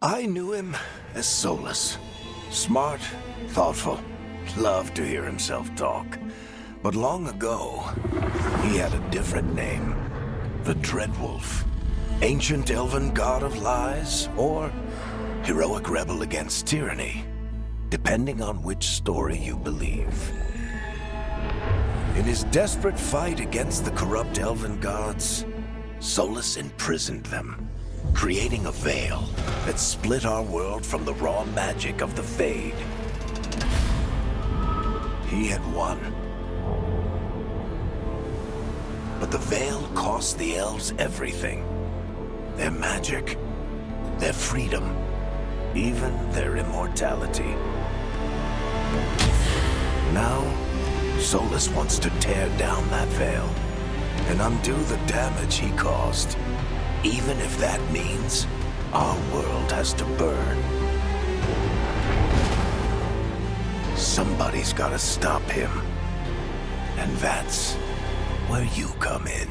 I knew him as Solus. Smart, thoughtful, loved to hear himself talk. But long ago, he had a different name. The Dreadwolf. Ancient elven god of lies, or heroic rebel against tyranny, depending on which story you believe. In his desperate fight against the corrupt elven gods, Solus imprisoned them, creating a veil that split our world from the raw magic of the Fade. He had won. But the veil cost the elves everything. Their magic, their freedom, even their immortality. Now, Solus wants to tear down that veil and undo the damage he caused, even if that means our world has to burn. Somebody's gotta stop him, and that's where you come in.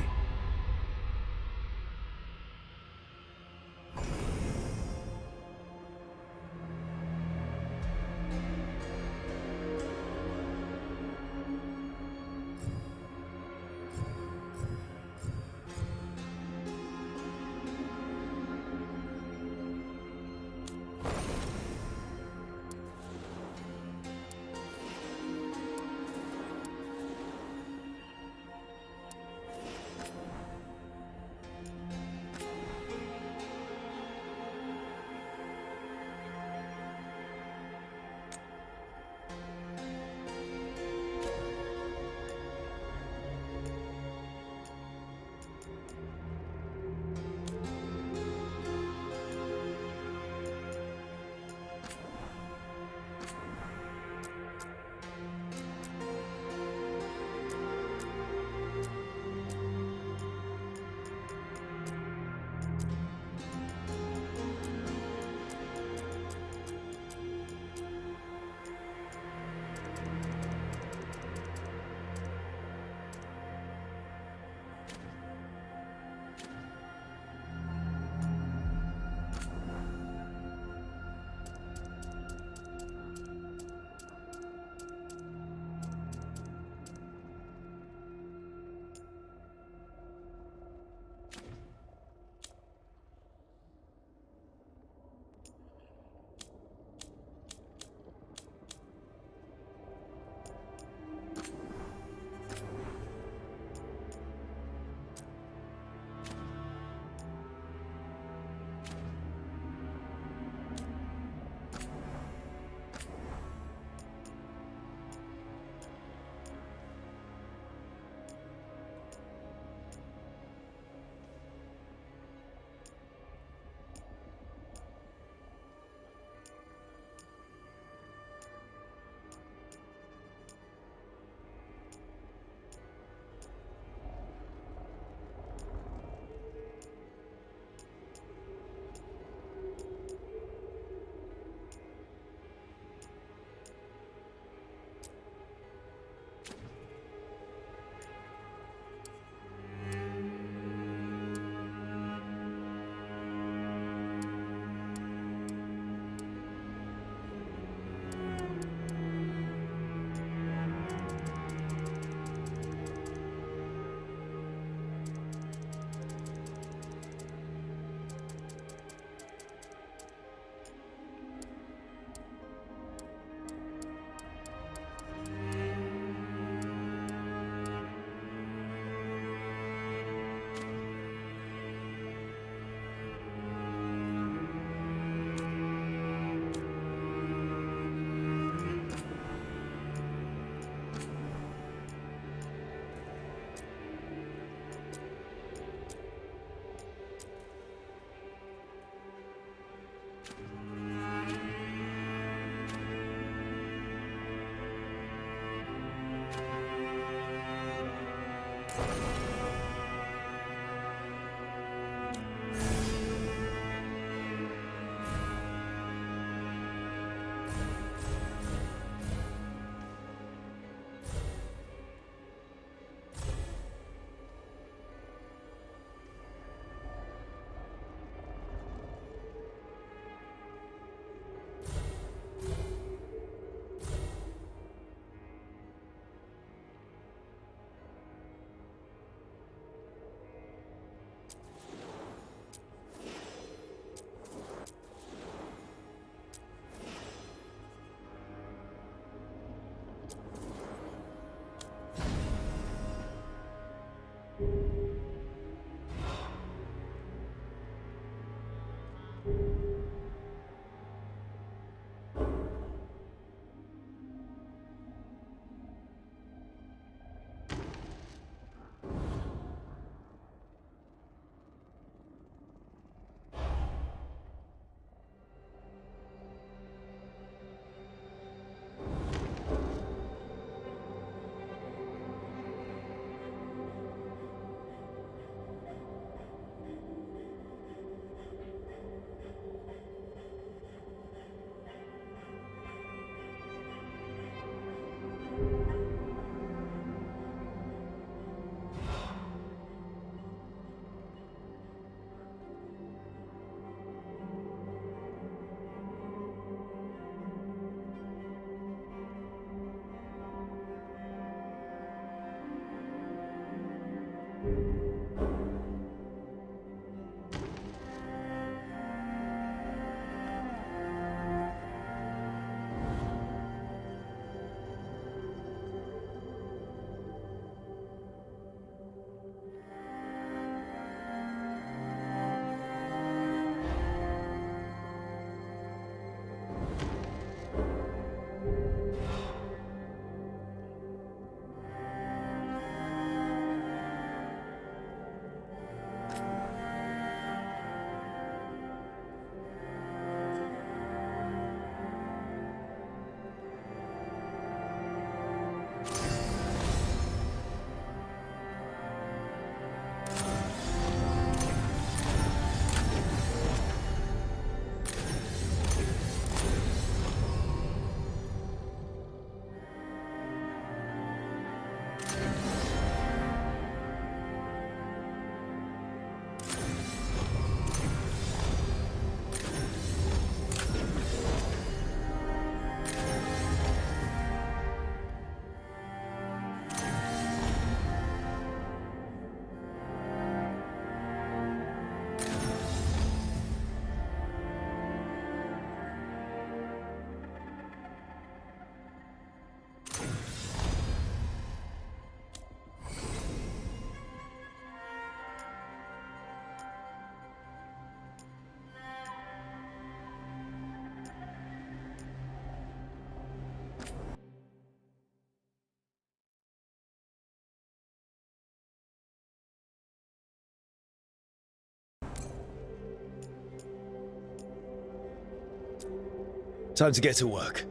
Time to get to work.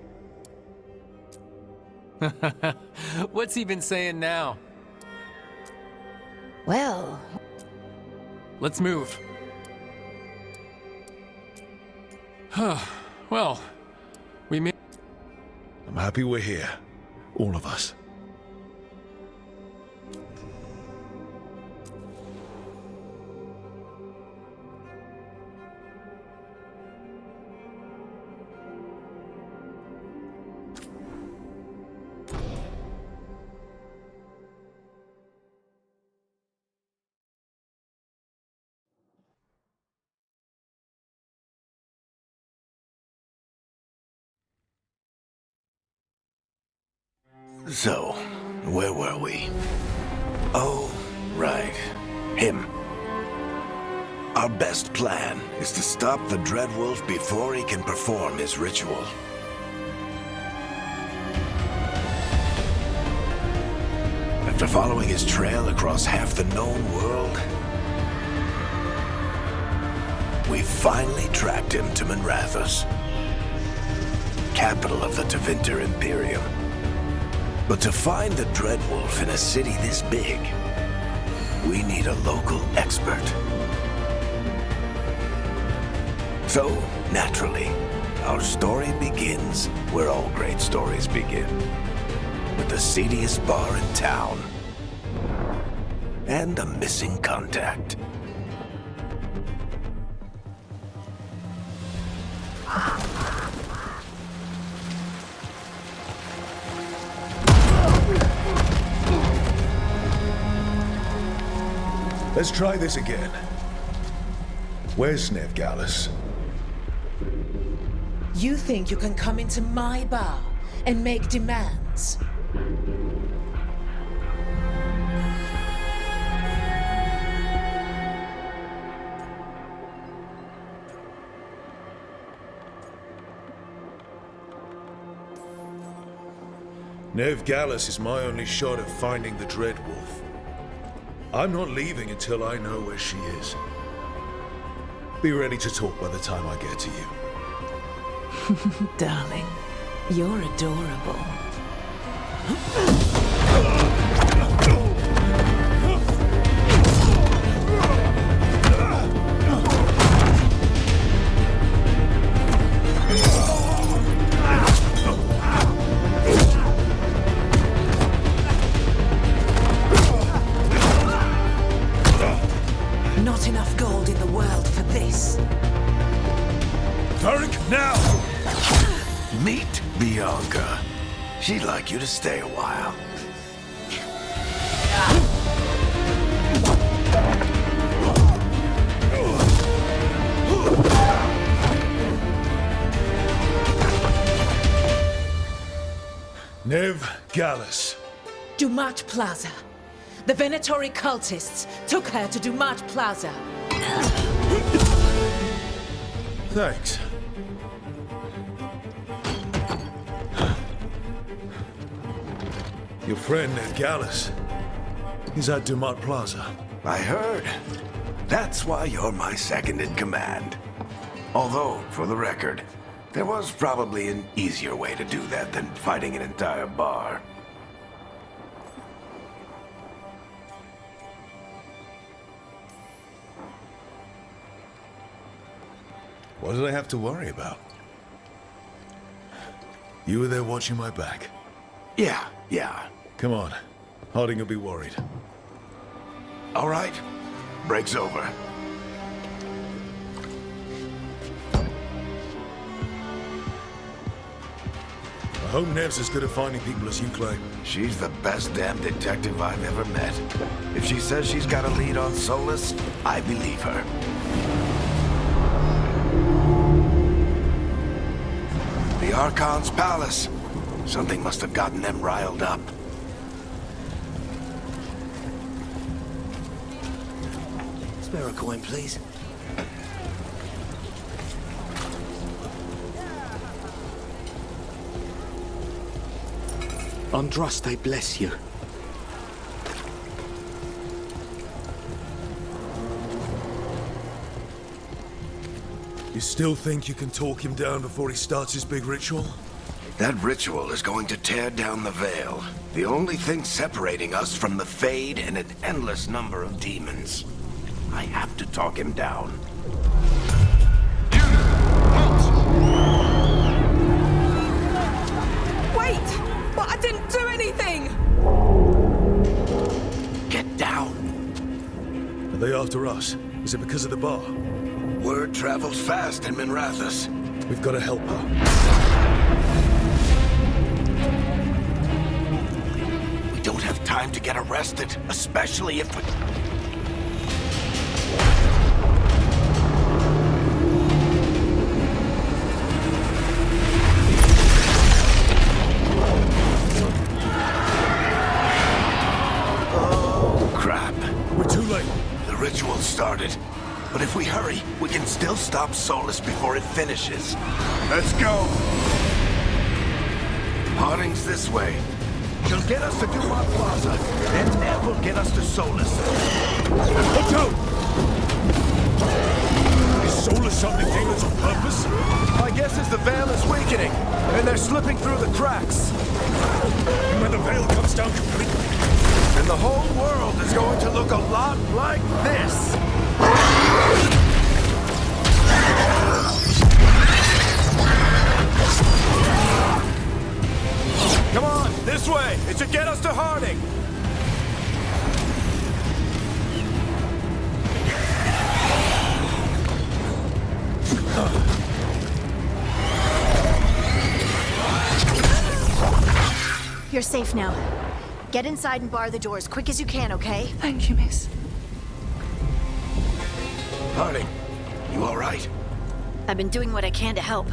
What's he been saying now? Well... Let's move. Well, we made... I'm happy we're here. All of us. So, where were we? Oh, right. Him. Our best plan is to stop the Dreadwolf before he can perform his ritual. After following his trail across half the known world, we finally tracked him to Minrathous, capital of the Tevinter Imperium. But to find the Dreadwolf in a city this big, we need a local expert. So, naturally, our story begins where all great stories begin. With the seediest bar in town. And a missing contact. Let's try this again. Where's Nevgalis? You think you can come into my bar and make demands? Nevgalis is my only shot at finding the Dreadwolf. I'm not leaving until I know where she is. Be ready to talk by the time I get to you. Darling, you're adorable. Not enough gold in the world for this. Tarek, now! Meet Bianca. She'd like you to stay a while. Nevgalis. Dumat Plaza. The Venatori cultists took her to Dumat Plaza. Thanks. Your friend Nevgalis is at Dumat Plaza. I heard. That's why you're my second in command. Although, for the record, there was probably an easier way to do that than fighting an entire bar. What did I have to worry about? You were there watching my back. Yeah. Come on. Harding will be worried. All right. Break's over. I hope Nev's as good at finding people as you claim. She's the best damn detective I've ever met. If she says she's got a lead on Solus, I believe her. The Archon's palace. Something must have gotten them riled up. Spare a coin, please. Andraste bless you. You still think you can talk him down before he starts his big ritual? That ritual is going to tear down the veil. The only thing separating us from the Fade and an endless number of demons. I have to talk him down. Wait! But I didn't do anything! Get down. Are they after us? Is it because of the bar? Word travels fast in Minrathous. We've got to help her. We don't have time to get arrested, especially if we... Oh, crap. We're too late. The ritual started. But if we hurry, we can still stop Solus before it finishes. Let's go! Harding's this way. She'll get us to Dumont Plaza, then Nev will get us to Solus. Watch out! Is Solus summoning demons on purpose? My guess is the veil is weakening, and they're slipping through the cracks. And when the veil comes down completely, And the whole world is going to look a lot like this. Come on, this way. It should get us to Harding. You're safe now. Get inside and bar the doors quick as you can, okay? Thank you, miss. Harding, you all right? I've been doing what I can to help.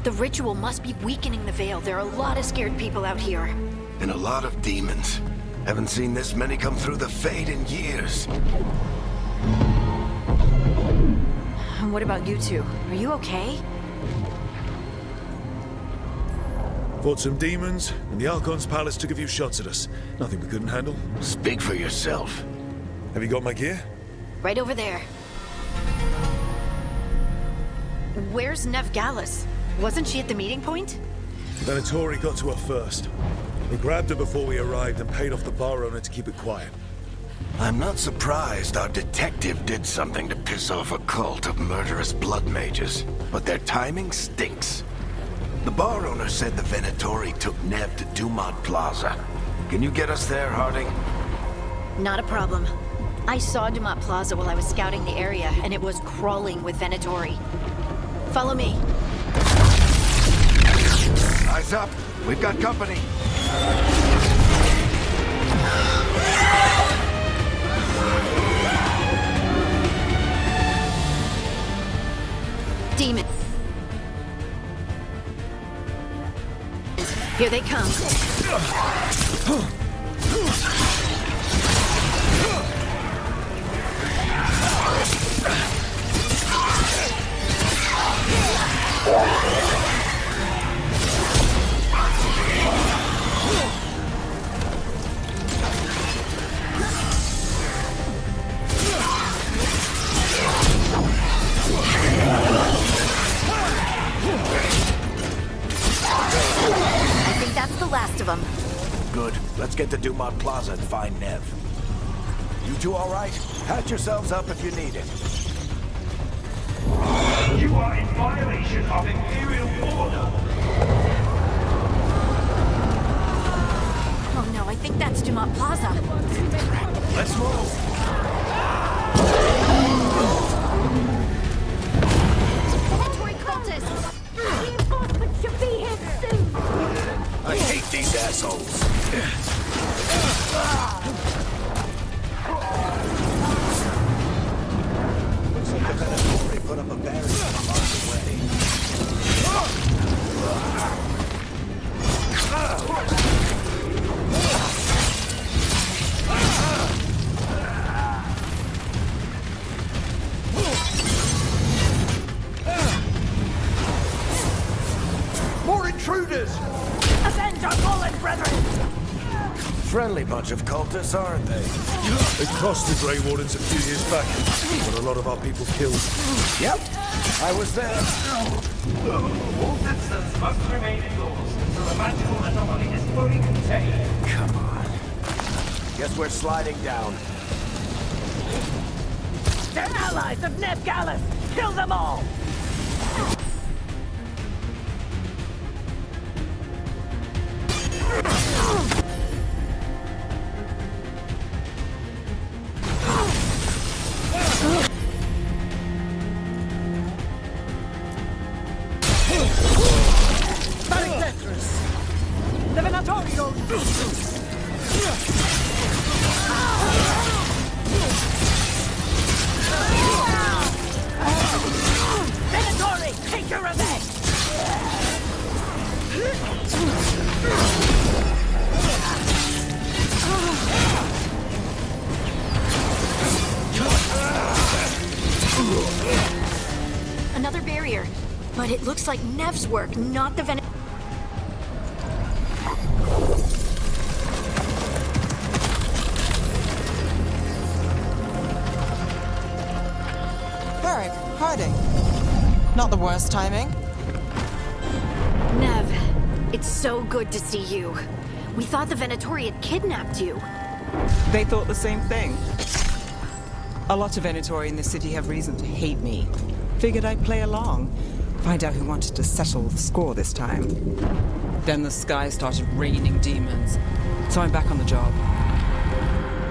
The ritual must be weakening the veil. There are a lot of scared people out here. And a lot of demons. Haven't seen this many come through the Fade in years. And what about you two? Are you okay? fought some demons, and the Archon's palace took a few shots at us. Nothing we couldn't handle. Speak for yourself. Have you got my gear? Right over there. Where's Nev Gallus? Wasn't she at the meeting point? Venatori got to her first. They grabbed her before we arrived and paid off the bar owner to keep it quiet. I'm not surprised our detective did something to piss off a cult of murderous blood mages, but their timing stinks. The bar owner said the Venatori took Nev to Dumont Plaza. Can you get us there, Harding? Not a problem. I saw Dumont Plaza while I was scouting the area, and it was crawling with Venatori. Follow me. Eyes up. We've got company. Demon. Here they come. I think that's the last of them. Good. Let's get to Dumont Plaza and find Nev. You two all right? Patch yourselves up if you need it. You are in violation of Imperial order. Oh no, I think that's Dumont Plaza. Let's move. Venatori cultists! Reinforcements should be here soon! I hate these assholes. Looks like the Venatori put up a barrier to block the way. friendly bunch of cultists, aren't they? They crossed the Grey Wardens a few years back, but a lot of our people killed. Yep, I was there. All citizens must remain indoors until the magical anomaly is fully contained. Come on. Guess we're sliding down. They're allies of Ned Gallus! Kill them all! The Venatorial! Venatori, take your revenge! Another barrier. But it looks like Nev's work, not the Varric, hiding. Not the worst timing. Nev, it's so good to see you. We thought the Venatori had kidnapped you. They thought the same thing. A lot of Venatori in the city have reason to hate me. Figured I'd play along. Find out who wanted to settle the score this time. Then the sky started raining demons. So I'm back on the job.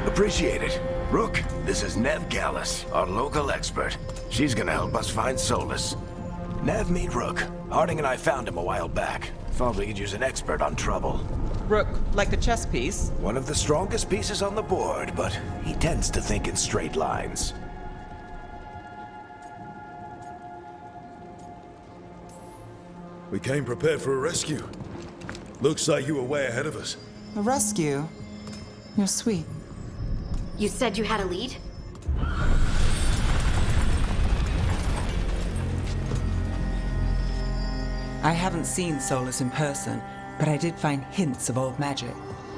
Appreciate it. Rook, this is Nev Gallus, our local expert. She's gonna help us find Solus. Nev, meet Rook. Harding and I found him a while back. Thought we could use an expert on trouble. Rook, like the chess piece? One of the strongest pieces on the board, but he tends to think in straight lines. We came prepared for a rescue. Looks like you were way ahead of us. A rescue? You're sweet. You said you had a lead? I haven't seen Solus in person, but I did find hints of old magic,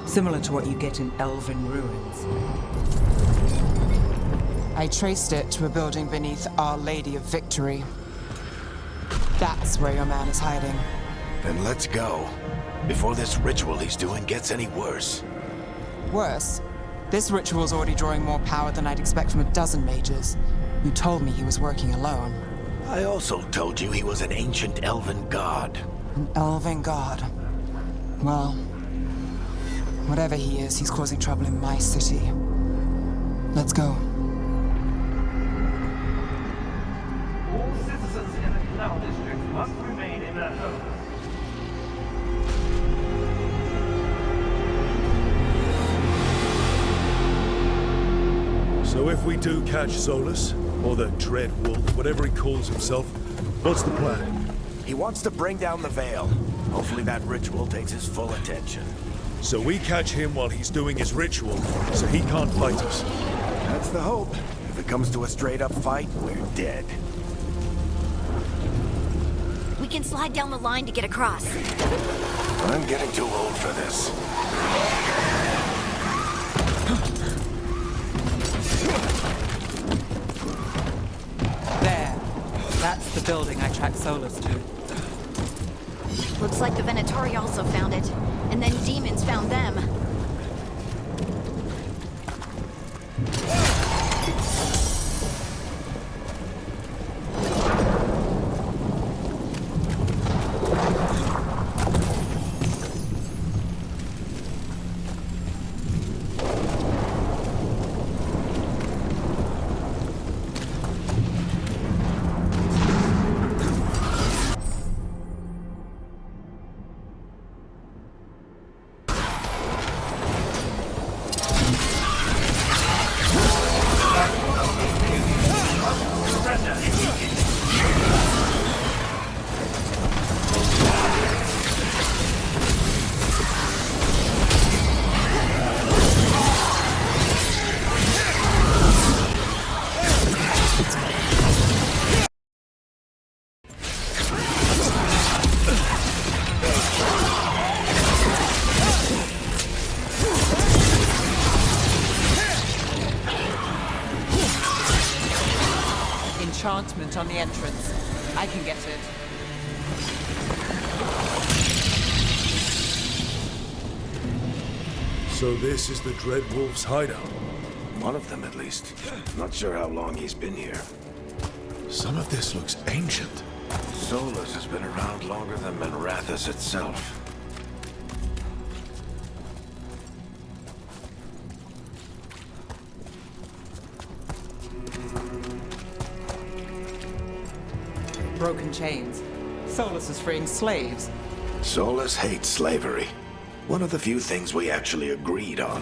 similar to what you get in elven ruins. I traced it to a building beneath Our Lady of Victory. That's where your man is hiding. Then let's go. Before this ritual he's doing gets any worse. Worse, this ritual's already drawing more power than I'd expect from a dozen mages. You told me he was working alone. I also told you he was an ancient elven god. An elven god. Well, whatever he is, he's causing trouble in my city. Let's go. All citizens in the Canal District must remain in their homes. So if we do catch Solus, or the Dread Wolf, whatever he calls himself, what's the plan? He wants to bring down the Veil. Hopefully that ritual takes his full attention. So we catch him while he's doing his ritual, so he can't fight us. That's the hope. If it comes to a straight-up fight, we're dead. We can slide down the line to get across. I'm getting too old for this. There. That's the building I tracked Solus to. Looks like the Venatori also found it. And then demons found them. enchantment on the entrance. I can get it. So this is the Dreadwolf's hideout? One of them, at least. Not sure how long he's been here. Some of this looks ancient. Solus has been around longer than Minrathous itself. Broken chains. Solus is freeing slaves. Solus hates slavery. One of the few things we actually agreed on.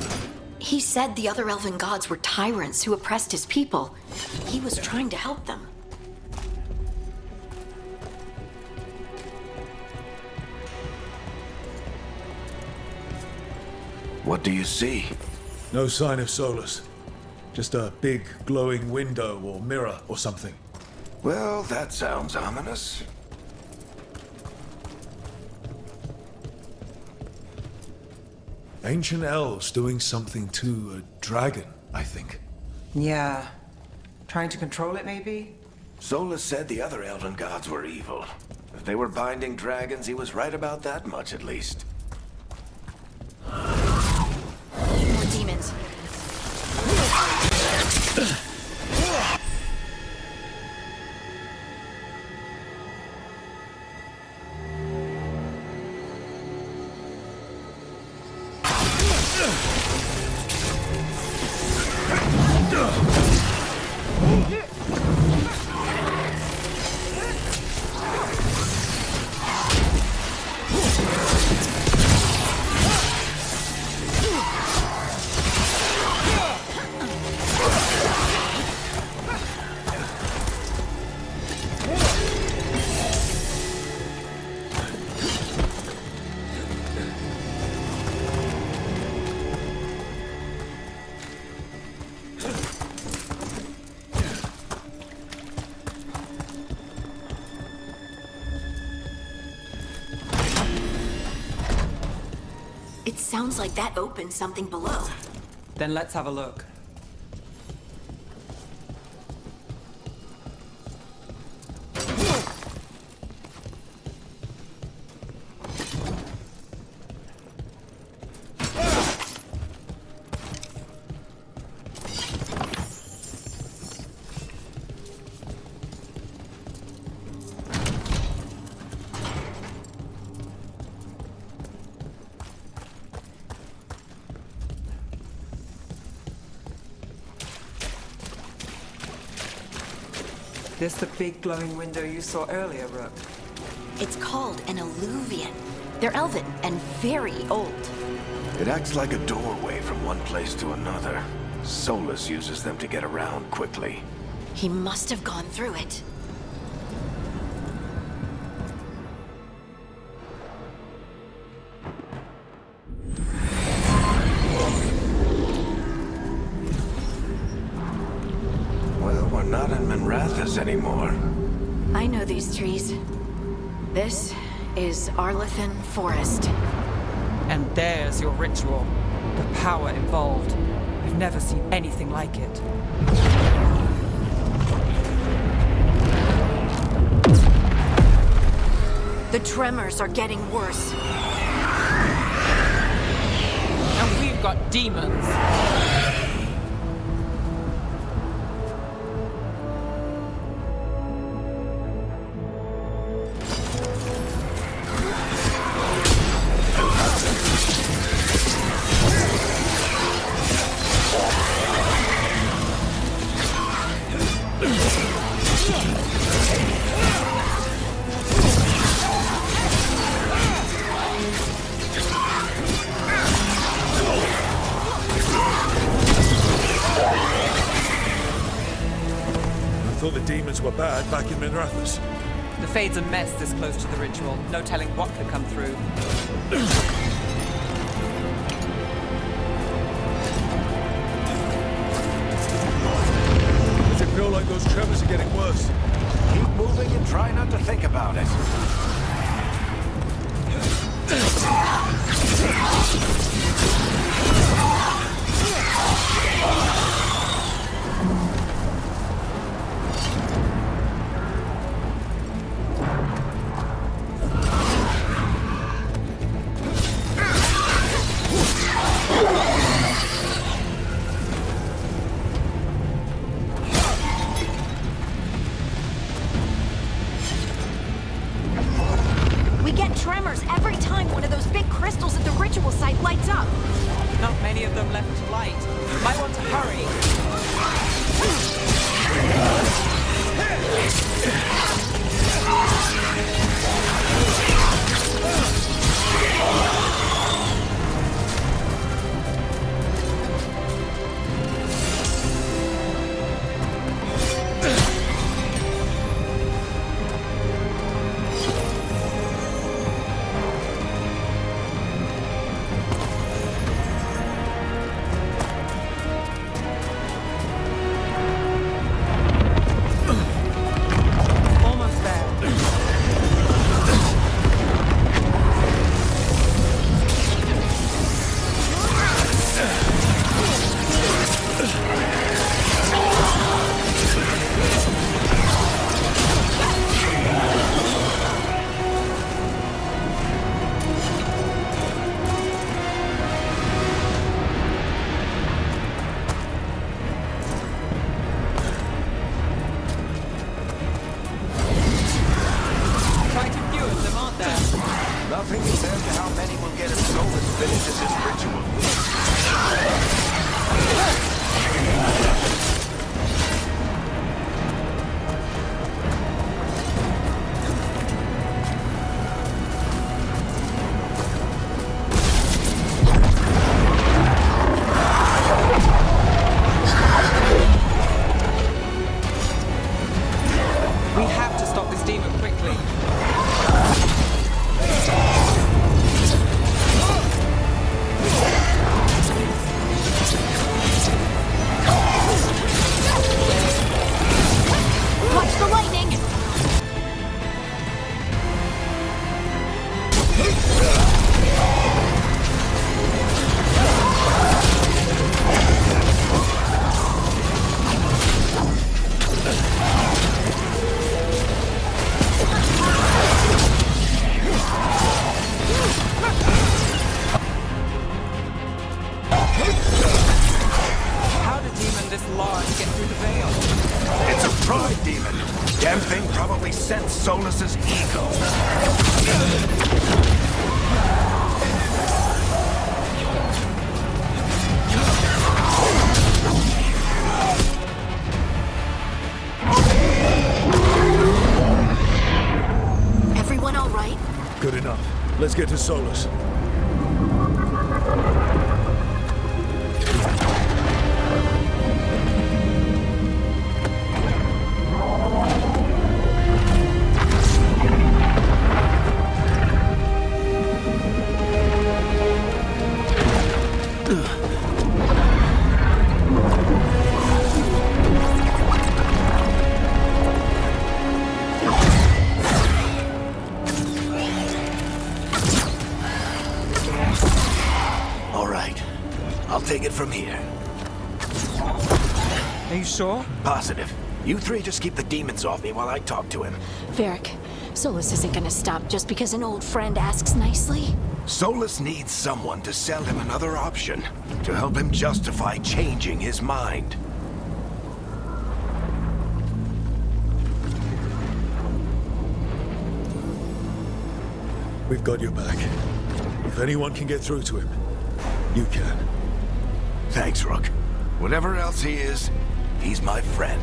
He said the other elven gods were tyrants who oppressed his people. He was trying to help them. What do you see? No sign of Solus. Just a big glowing window or mirror or something. Well, that sounds ominous. Ancient elves doing something to a dragon, I think. Yeah. Trying to control it, maybe? Solus said the other elven gods were evil. If they were binding dragons, he was right about that much, at least. More demons. It sounds like that opened something below. Then let's have a look. This the big glowing window you saw earlier, Rook? It's called an alluvian. They're elven and very old. It acts like a doorway from one place to another. Solus uses them to get around quickly. He must have gone through it. Well, we're not in Minrathous anymore. I know these trees. This is Arlethan Forest. And there's your ritual. The power involved. I've never seen anything like it. The tremors are getting worse. And we've got demons. I thought the demons were bad back in Minrathous. The Fade's a mess this close to the ritual. No telling what could come through. Does it feel like those tremors are getting worse? Keep moving and try not to think about it. get through the veil. It's a pride demon. Damn thing probably sensed Solus's ego. Everyone all right? Good enough. Let's get to Solus. Take it from here. Are you sure? Positive. You three just keep the demons off me while I talk to him. Varric, Solus isn't gonna stop just because an old friend asks nicely. Solus needs someone to sell him another option, to help him justify changing his mind. We've got your back. If anyone can get through to him, you can. Thanks, Rook. Whatever else he is, he's my friend.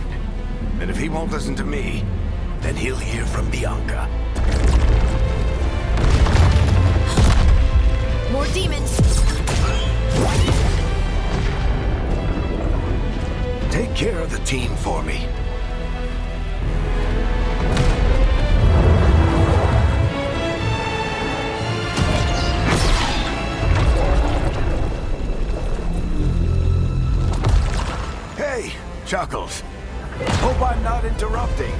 And if he won't listen to me, then he'll hear from Bianca. More demons! Take care of the team for me. Chuckles. Hope I'm not interrupting.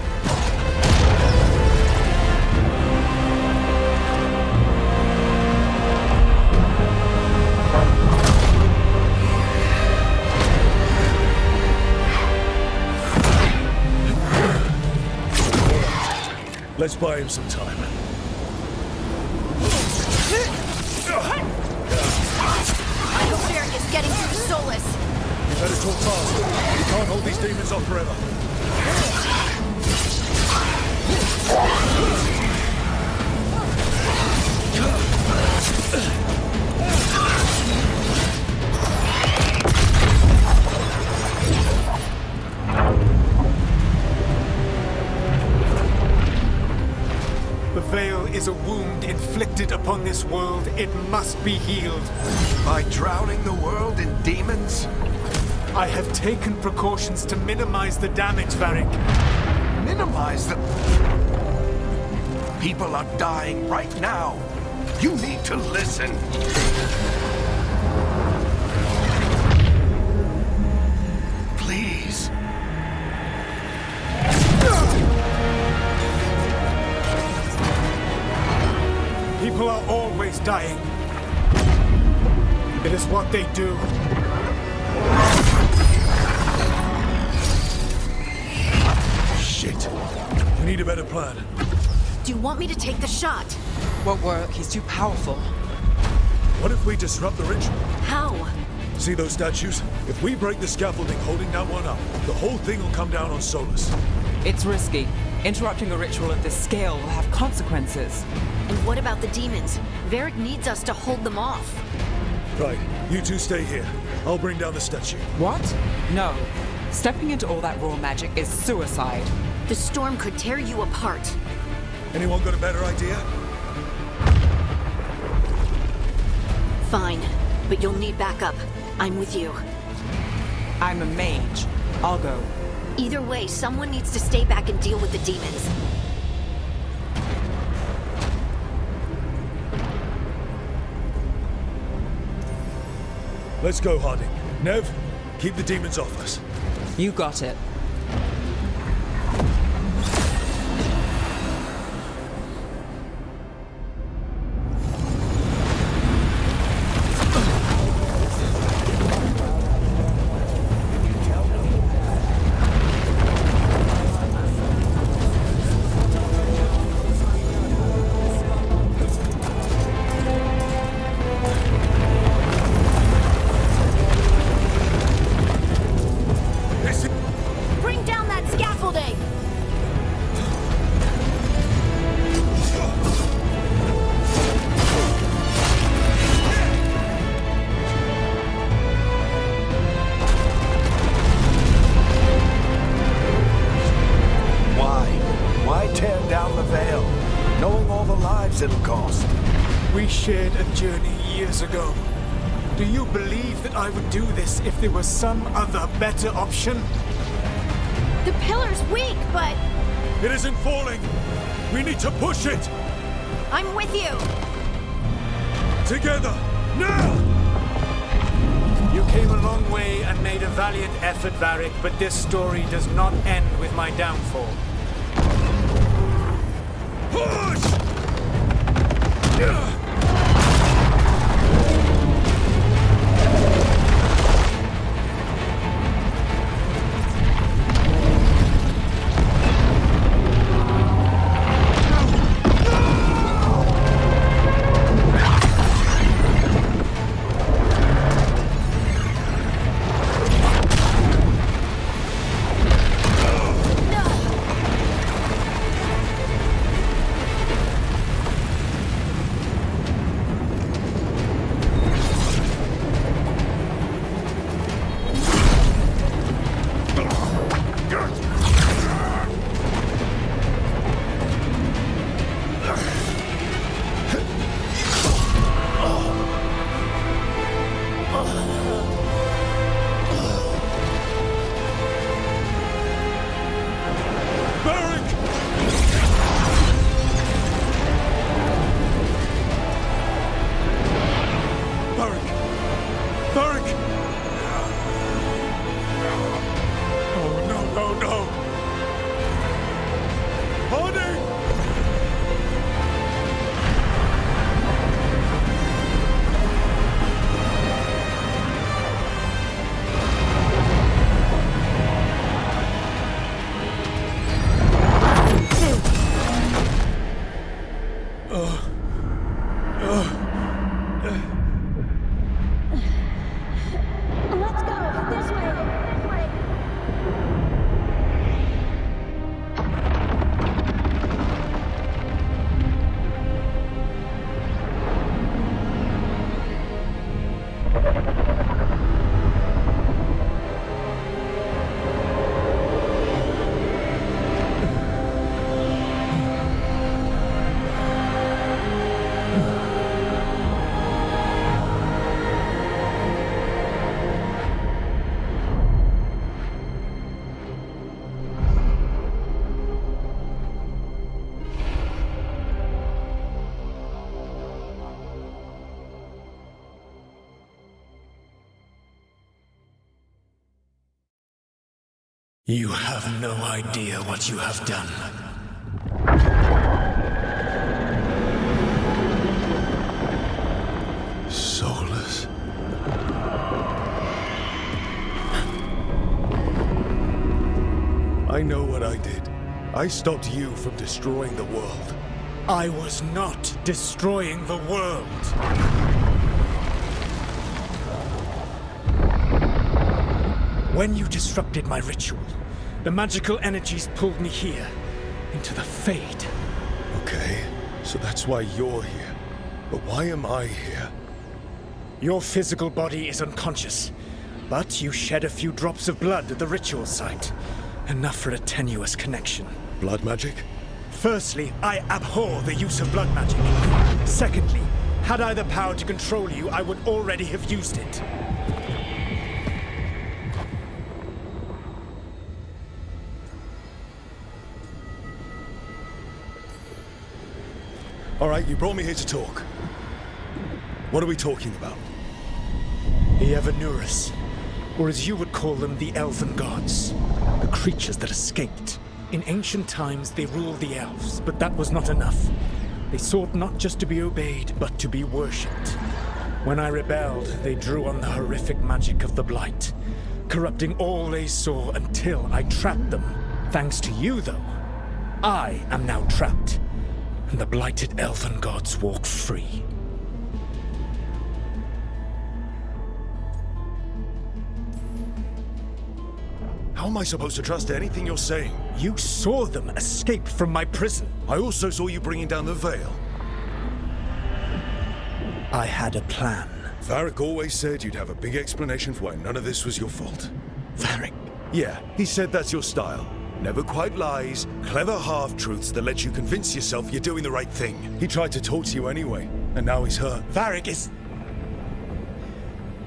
Let's buy him some time. I hope Varric is getting through Solus. You better talk fast. We can't hold these demons off forever. The veil is a wound inflicted upon this world. It must be healed. By drowning the world in demons? I have taken precautions to minimize the damage, Varric. Minimize the... People are dying right now. You need to listen. Please. People are always dying. It is what they do. Shit. We need a better plan. Do you want me to take the shot? Won't work. He's too powerful. What if we disrupt the ritual? How? See those statues? If we break the scaffolding holding that one up, the whole thing will come down on Solus. It's risky. Interrupting a ritual of this scale will have consequences. And what about the demons? Varric needs us to hold them off. Right, you two stay here. I'll bring down the statue. What? No. Stepping into all that raw magic is suicide. The storm could tear you apart. Anyone got a better idea? Fine, but you'll need backup. I'm with you. I'm a mage. I'll go. Either way, someone needs to stay back and deal with the demons. Let's go, Harding. Nev, keep the demons off us. You got it. it'll cost. We shared a journey years ago. Do you believe that I would do this if there was some other better option? The pillar's weak, but It isn't falling! We need to push it! I'm with you. Together! Now! You came a long way and made a valiant effort, Varric, but this story does not end with my downfall. Push! You have no idea what you have done. Soulless. I know what I did. I stopped you from destroying the world. I was not destroying the world. When you disrupted my ritual, the magical energies pulled me here, into the Fade. Okay, so that's why you're here. But why am I here? Your physical body is unconscious, but you shed a few drops of blood at the ritual site. Enough for a tenuous connection. Blood magic? Firstly, I abhor the use of blood magic. Secondly, had I the power to control you, I would already have used it. All right, you brought me here to talk. What are we talking about? The Evanurus, or as you would call them, the Elven Gods. The creatures that escaped. In ancient times, they ruled the elves, but that was not enough. They sought not just to be obeyed, but to be worshipped. When I rebelled, they drew on the horrific magic of the Blight, corrupting all they saw until I trapped them. Thanks to you, though, I am now trapped, and the blighted Elven Gods walk free. How am I supposed to trust anything you're saying? You saw them escape from my prison. I also saw you bringing down the veil. I had a plan. Varric always said you'd have a big explanation for why none of this was your fault. Varric? Yeah, he said that's your style. Never quite lies, clever half-truths that let you convince yourself you're doing the right thing. He tried to talk to you anyway, and now he's hurt. Varric is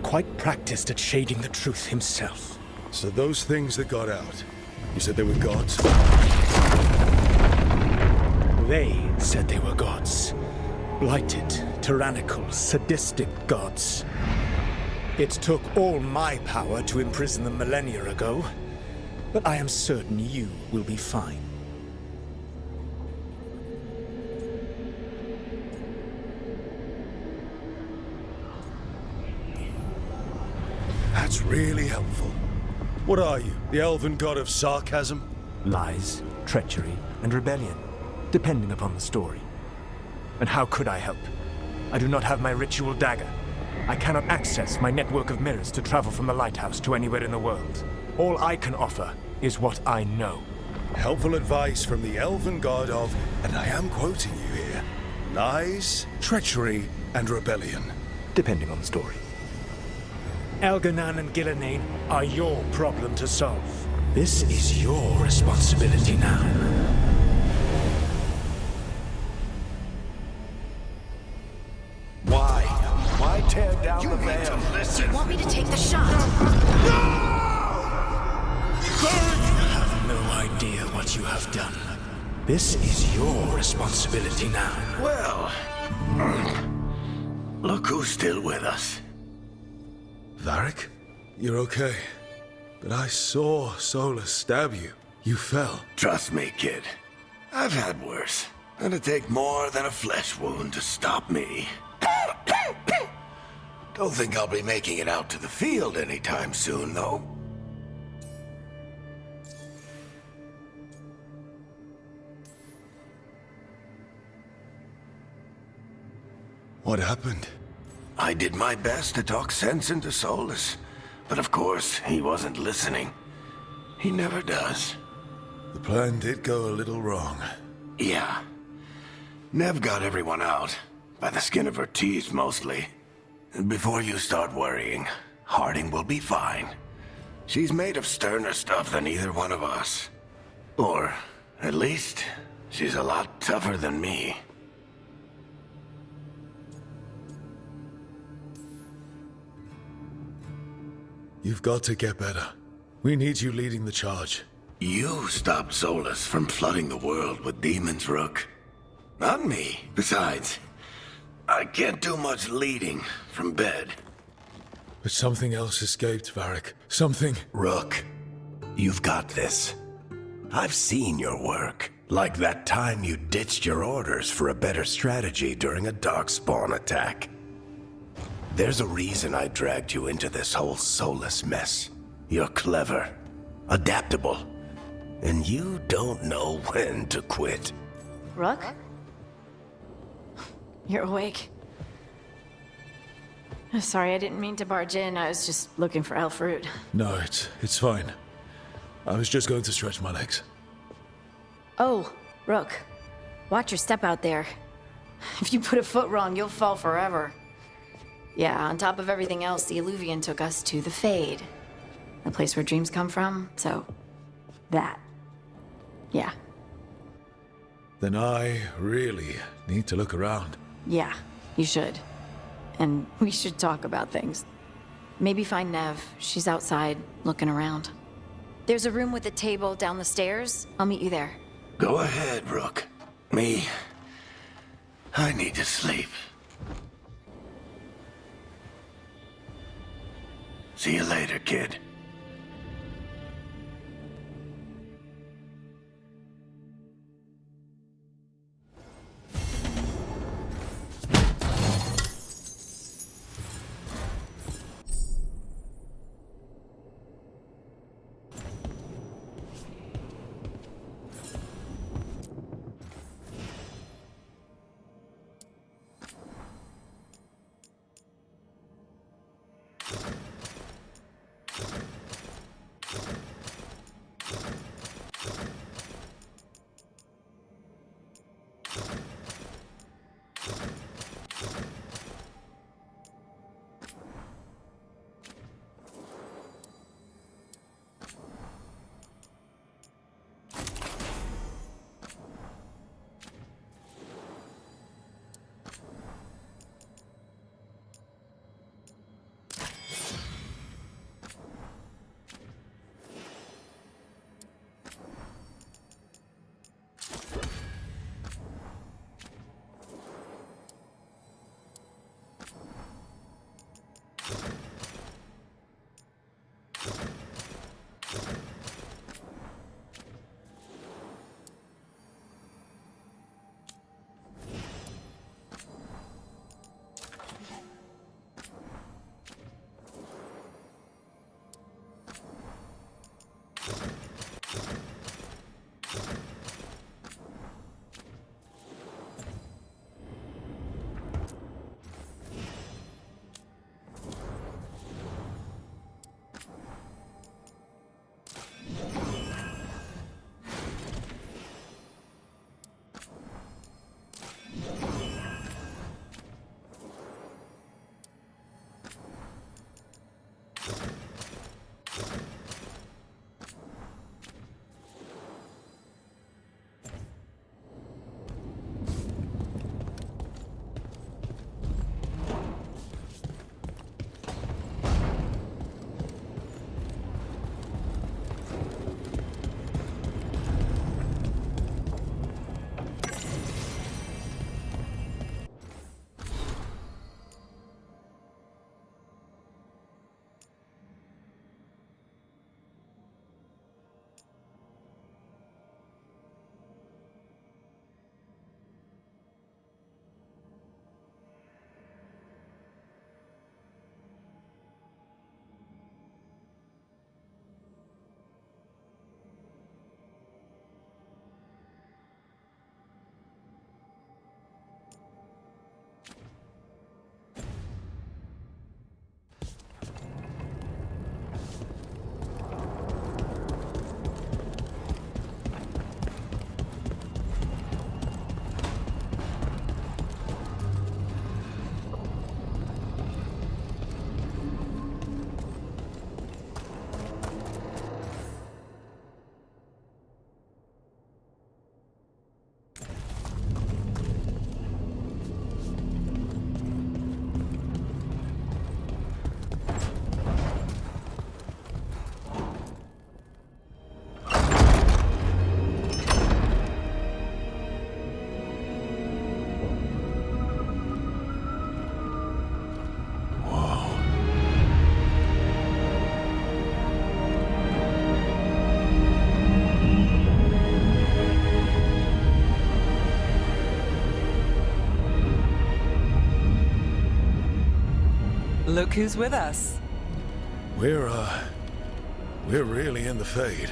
quite practiced at shading the truth himself. So those things that got out, you said they were gods? They said they were gods. Blighted, tyrannical, sadistic gods. It took all my power to imprison them millennia ago, but I am certain you will be fine. That's really helpful. What are you, the elven god of sarcasm? Lies, treachery, and rebellion, depending upon the story. And how could I help? I do not have my ritual dagger. I cannot access my network of mirrors to travel from the lighthouse to anywhere in the world. All I can offer is what I know. Helpful advice from the elven god of, and I am quoting you here, lies, treachery, and rebellion. Depending on the story. Elganan and Gillenane are your problem to solve. This is your responsibility now. Why tear down the veil? Do you want me to take the shot? You have no idea what you have done. This is your responsibility now. Well, look who's still with us. Varric? You're okay. But I saw Solus stab you. You fell. Trust me, kid. I've had worse. It'd take more than a flesh wound to stop me. Don't think I'll be making it out to the field anytime soon, though. What happened? I did my best to talk sense into Solus, but of course, he wasn't listening. He never does. The plan did go a little wrong. Yeah. Nev got everyone out, by the skin of her teeth mostly. Before you start worrying, Harding will be fine. She's made of sterner stuff than either one of us. Or, at least, she's a lot tougher than me. You've got to get better. We need you leading the charge. You stopped Solus from flooding the world with demons, Rook. Not me. Besides, I can't do much leading from bed. But something else escaped, Varric. Something... Rook, you've got this. I've seen your work. Like that time you ditched your orders for a better strategy during a darkspawn attack. There's a reason I dragged you into this whole Solus mess. You're clever, adaptable, and you don't know when to quit. Rook? You're awake. Sorry, I didn't mean to barge in. I was just looking for elf fruit. No, it's fine. I was just going to stretch my legs. Oh, Rook. Watch your step out there. If you put a foot wrong, you'll fall forever. Yeah, on top of everything else, the Illuvian took us to the Fade. The place where dreams come from, so... that. Yeah. Then I really need to look around. Yeah, you should. And we should talk about things. Maybe find Nev. She's outside, looking around. There's a room with a table down the stairs. I'll meet you there. Go ahead, Rook. Me, I need to sleep. See you later, kid. Look who's with us. We're really in the Fade.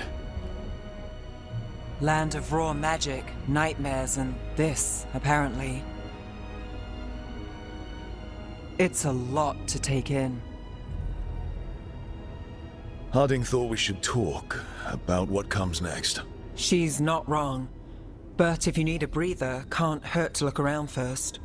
Land of raw magic, nightmares, and this, apparently. It's a lot to take in. Harding thought we should talk about what comes next. She's not wrong. But if you need a breather, can't hurt to look around first.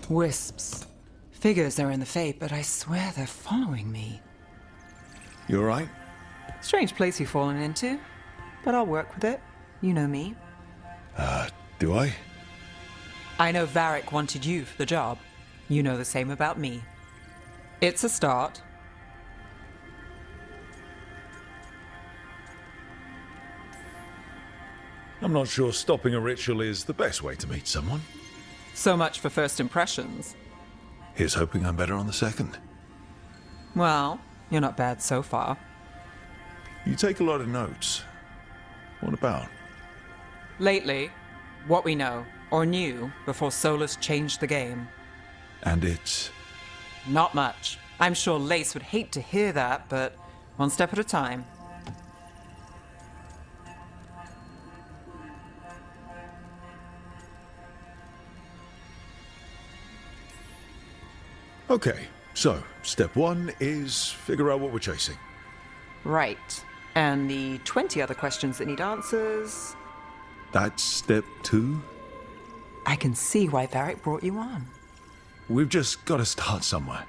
Wisps. Figures are in the Fade, but I swear they're following me. You alright? Strange place you've fallen into, but I'll work with it. You know me. Do I? I know Varric wanted you for the job. You know the same about me. It's a start. I'm not sure stopping a ritual is the best way to meet someone. So much for first impressions. Here's hoping I'm better on the second. Well, you're not bad so far. You take a lot of notes. What about? Lately, what we know, or knew, before Solus changed the game. And it's... Not much. I'm sure Lace would hate to hear that, but one step at a time. Okay, so step one is figure out what we're chasing. Right. And the 20 other questions that need answers... That's step two? I can see why Varric brought you on. We've just got to start somewhere.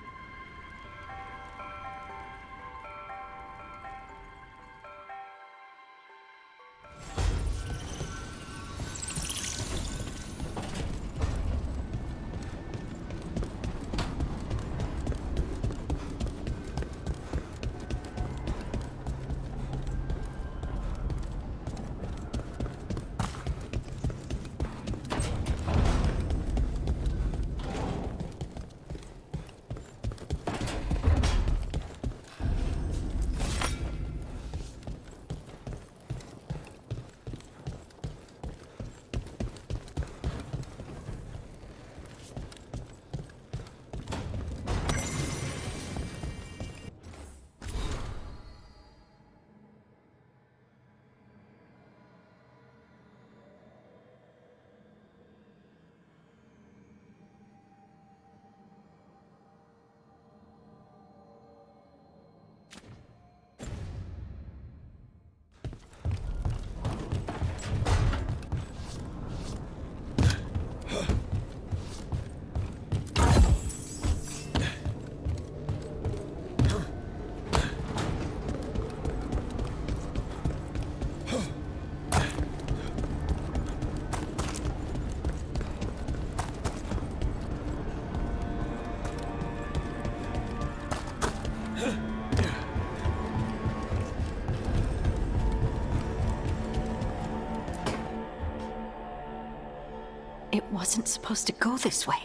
It wasn't supposed to go this way.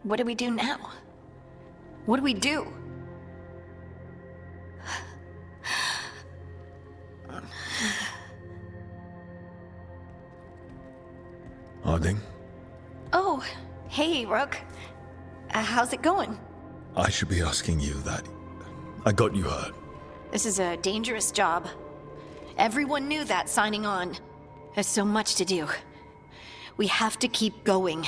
What do we do now? What do we do? Harding? Oh, hey, Rook. How's it going? I should be asking you that. I got you hurt. This is a dangerous job. Everyone knew that signing on. There's so much to do. We have to keep going.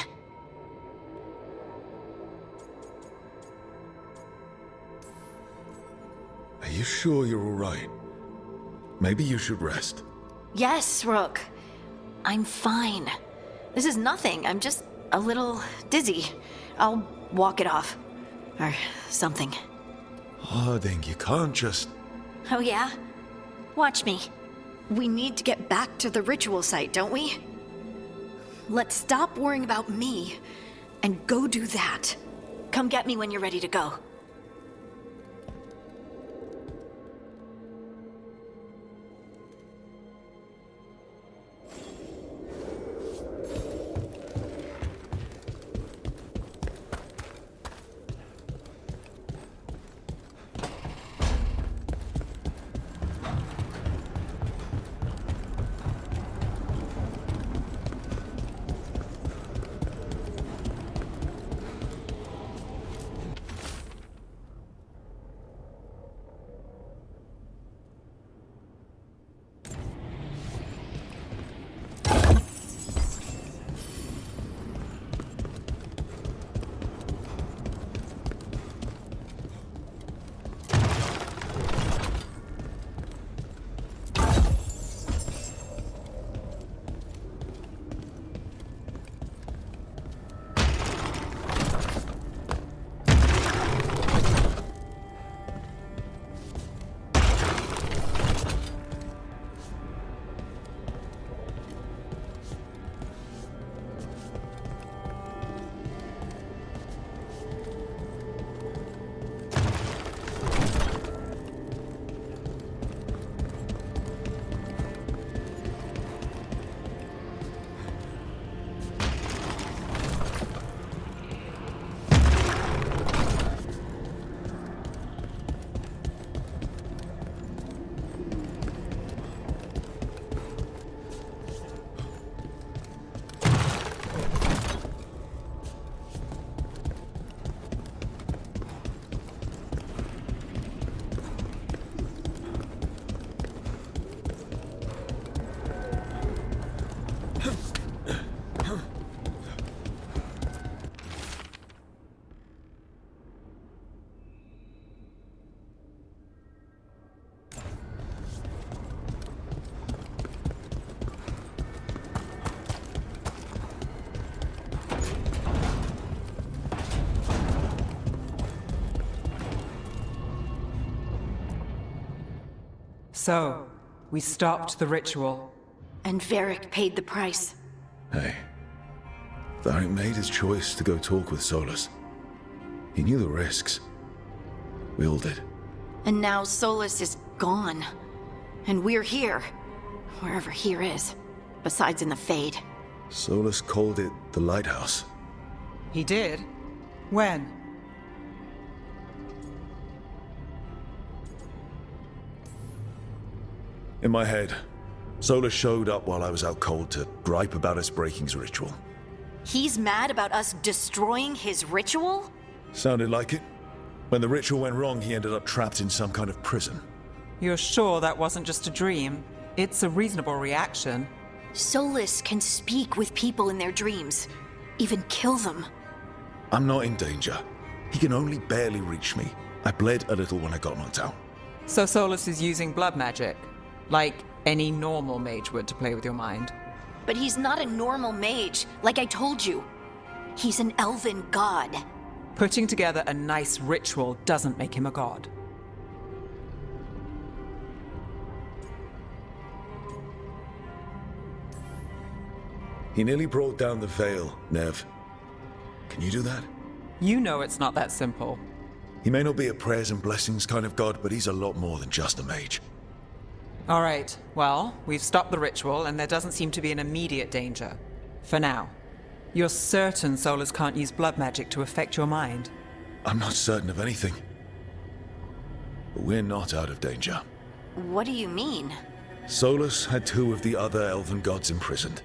Are you sure you're all right? Maybe you should rest. Yes, Rook. I'm fine. This is nothing. I'm just a little dizzy. I'll walk it off. Or something. Harding, you can't just... Oh yeah? Watch me. We need to get back to the ritual site, don't we? Let's stop worrying about me and go do that. Come get me when you're ready to go. So, we stopped the ritual. And Varric paid the price. Hey. Varric made his choice to go talk with Solus. He knew the risks. We all did. And now Solus is gone. And we're here. Wherever here is. Besides in the Fade. Solus called it the Lighthouse. He did? When? In my head, Solus showed up while I was out cold to gripe about us breaking his ritual. He's mad about us destroying his ritual? Sounded like it. When the ritual went wrong, he ended up trapped in some kind of prison. You're sure that wasn't just a dream? It's a reasonable reaction. Solus can speak with people in their dreams. Even kill them. I'm not in danger. He can only barely reach me. I bled a little when I got knocked out. So Solus is using blood magic? Like any normal mage would to play with your mind? But he's not a normal mage, like I told you. He's an elven god. Putting together a nice ritual doesn't make him a god. He nearly brought down the veil, Nev. Can you do that? You know it's not that simple. He may not be a prayers and blessings kind of god, but he's a lot more than just a mage. All right, well, we've stopped the ritual and there doesn't seem to be an immediate danger. For now. You're certain Solus can't use blood magic to affect your mind? I'm not certain of anything. But we're not out of danger. What do you mean? Solus had 2 of the other elven gods imprisoned.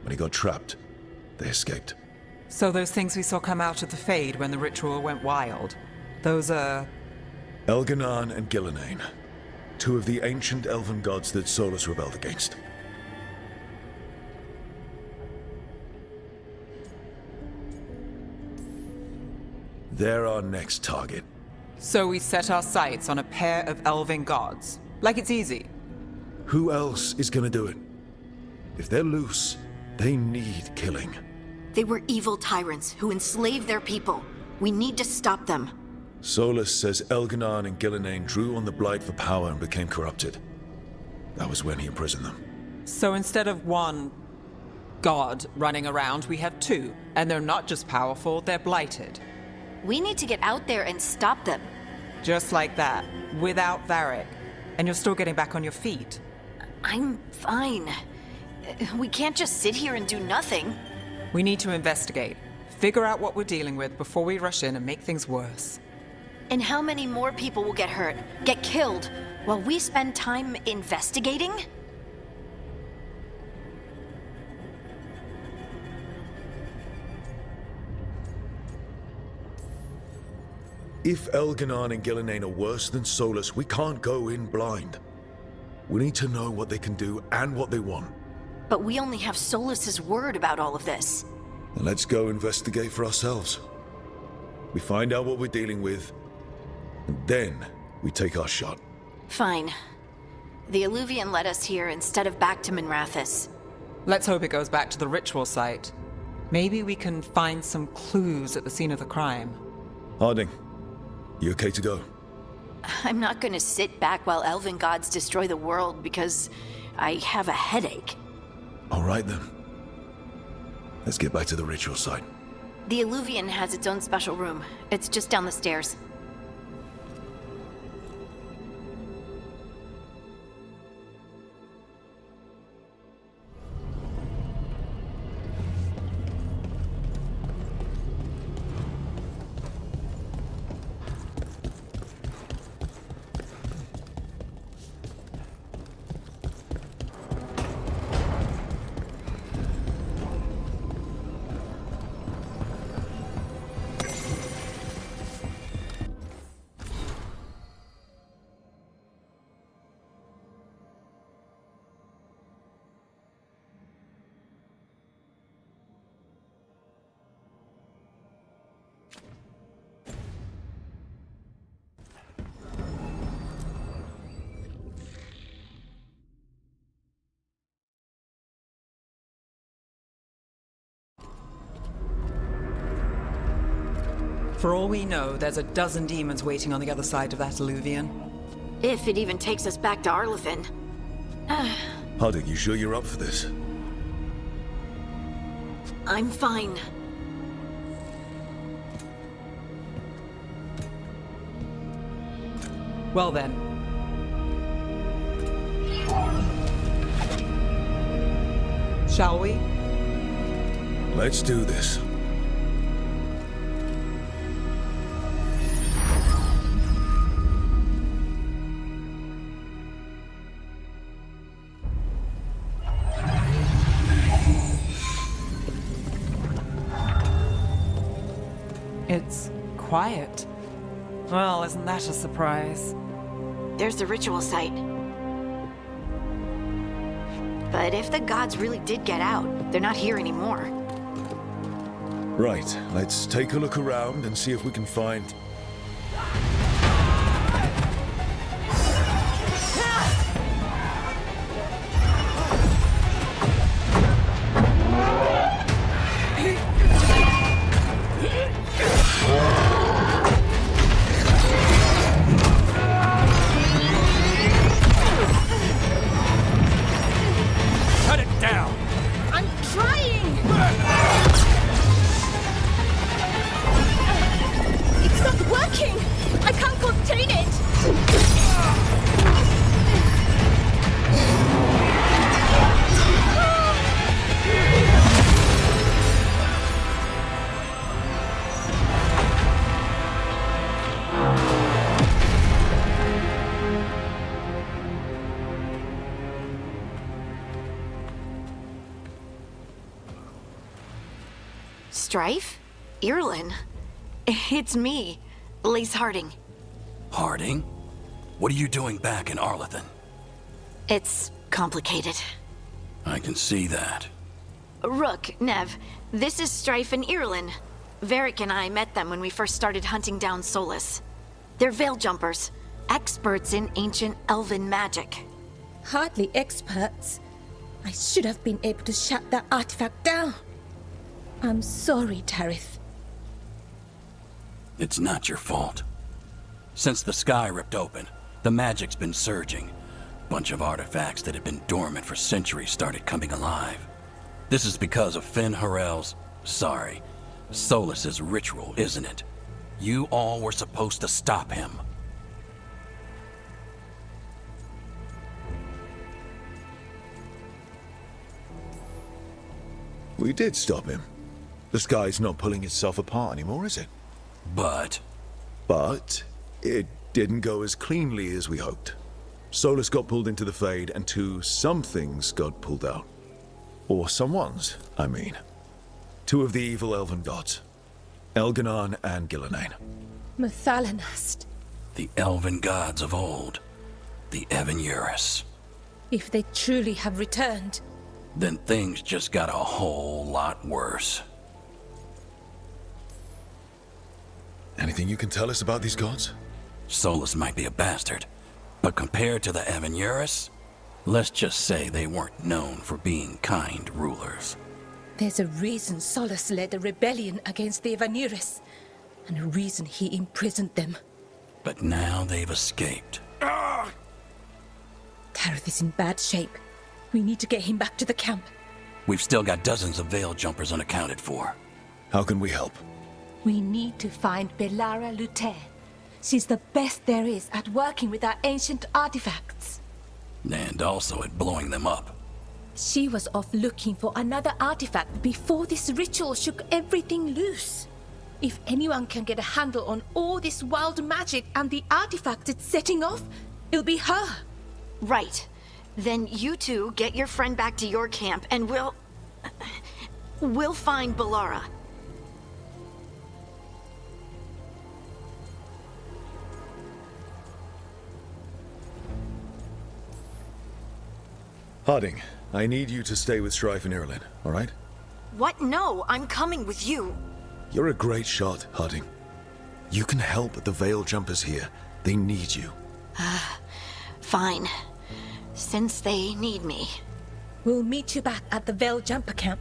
When he got trapped, they escaped. So those things we saw come out of the Fade when the ritual went wild, those are... Elganan and Gillenane, 2 of the ancient elven gods that Solus rebelled against. They're our next target. So we set our sights on a pair of elven gods. Like it's easy. Who else is gonna do it? If they're loose, they need killing. They were evil tyrants who enslaved their people. We need to stop them. Solus says Elganan and Gillenane drew on the Blight for power and became corrupted. That was when he imprisoned them. So instead of 1 god running around, we have 2. And they're not just powerful, they're blighted. We need to get out there and stop them. Just like that, without Varric. And you're still getting back on your feet. I'm fine. We can't just sit here and do nothing. We need to investigate. Figure out what we're dealing with before we rush in and make things worse. And how many more people will get hurt, get killed, while we spend time investigating? If Elganan and Gillenane are worse than Solus, we can't go in blind. We need to know what they can do and what they want. But we only have Solus's word about all of this. And let's go investigate for ourselves. We find out what we're dealing with, and then we take our shot. Fine. The Illuvian led us here instead of back to Minrathous. Let's hope it goes back to the ritual site. Maybe we can find some clues at the scene of the crime. Harding, you okay to go? I'm not gonna sit back while elven gods destroy the world because I have a headache. All right then. Let's get back to the ritual site. The Illuvian has its own special room. It's just down the stairs. For all we know, there's a dozen demons waiting on the other side of that Illuvian. If it even takes us back to Arlefin. Harding, you sure you're up for this? I'm fine. Well then. Shall we? Let's do this. It's quiet. Well, isn't that a surprise? There's the ritual site. But if the gods really did get out, they're not here anymore. Right, let's take a look around and see if we can find... Strife? Irlin? It's me, Lace Harding. Harding? What are you doing back in Arlethan? It's complicated. I can see that. Rook, Nev, this is Strife and Irlin. Varric and I met them when we first started hunting down Solus. They're veil jumpers, experts in ancient elven magic. Hardly experts. I should have been able to shut that artifact down. I'm sorry, Tarith. It's not your fault. Since the sky ripped open, the magic's been surging. Bunch of artifacts that had been dormant for centuries started coming alive. This is because of Solus's ritual, isn't it? You all were supposed to stop him. We did stop him. The sky's not pulling itself apart anymore, is it? But it didn't go as cleanly as we hoped. Solus got pulled into the Fade, and some things got pulled out. Or someone's, I mean. Two of the evil elven gods. Elganon and Gillenane. Mathalanast. The elven gods of old. The Evan-Urus. If they truly have returned... Then things just got a whole lot worse. Anything you can tell us about these gods? Solus might be a bastard, but compared to the Evan-Urus, let's just say they weren't known for being kind rulers. There's a reason Solus led a rebellion against the Evan-Urus, and a reason he imprisoned them. But now they've escaped. Tarith is in bad shape. We need to get him back to the camp. We've still got dozens of veil jumpers unaccounted for. How can we help? We need to find Belara Luther. She's the best there is at working with our ancient artifacts. And also at blowing them up. She was off looking for another artifact before this ritual shook everything loose. If anyone can get a handle on all this wild magic and the artifact it's setting off, it'll be her. Right. Then you two get your friend back to your camp and we'll find Belara. Harding, I need you to stay with Strife and Irlin, all right? What? No, I'm coming with you. You're a great shot, Harding. You can help the veil jumpers here. They need you. Fine. Since they need me. We'll meet you back at the Veil Jumper camp.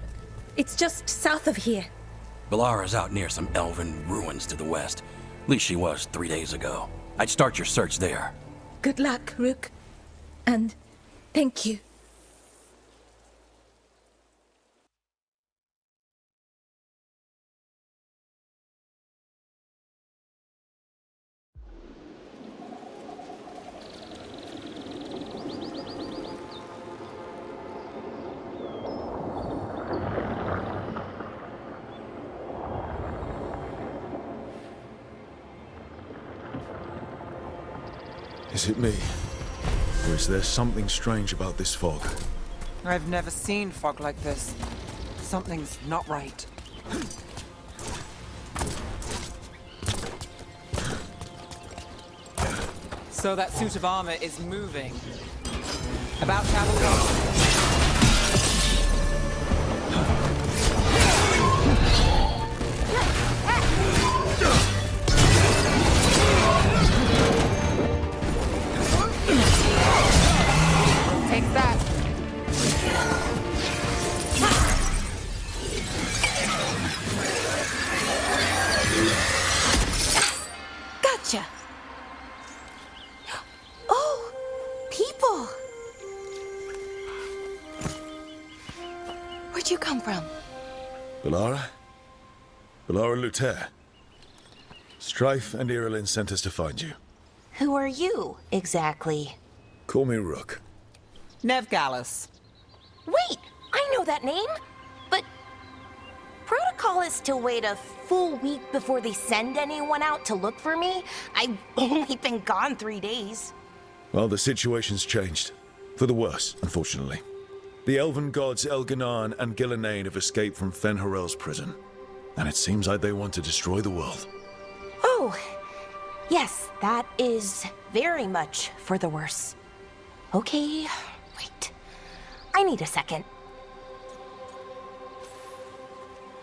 It's just south of here. Belara's out near some elven ruins to the west. At least she was 3 days ago. I'd start your search there. Good luck, Rook. And thank you. Is it me? Or is there something strange about this fog? I've never seen fog like this. Something's not right. So that suit of armor is moving. About to have a look. Take that. Gotcha. Oh, people. Where'd you come from? Belara? Belara Luther. Strife and Irlin sent us to find you. Who are you, exactly? Call me Rook. Nev Gallus. Wait, I know that name. But protocol is to wait a full week before they send anyone out to look for me. I've only been gone 3 days. Well, the situation's changed. For the worse, unfortunately. The elven gods Elganon and Gillenane have escaped from Fen'Harel's prison. And it seems like they want to destroy the world. Oh, yes, that is very much for the worse. Okay, wait. I need a second.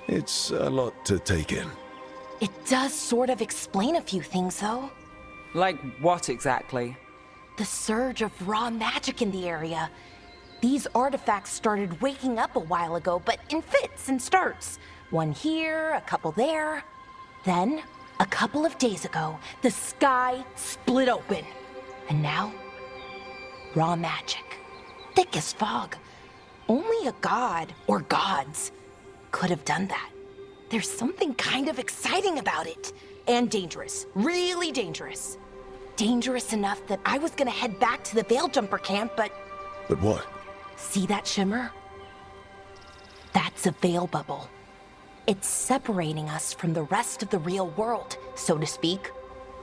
It's a lot to take in. It does sort of explain a few things, though. Like what exactly? The surge of raw magic in the area. These artifacts started waking up a while ago, but in fits and starts. One here, a couple there. Then, a couple of days ago, the sky split open. And now, raw magic. Thick as fog. Only a god, or gods, could have done that. There's something kind of exciting about it. And dangerous. Really dangerous. Dangerous enough that I was gonna head back to the Veil Jumper camp, but... But what? See that shimmer? That's a veil bubble. It's separating us from the rest of the real world, so to speak.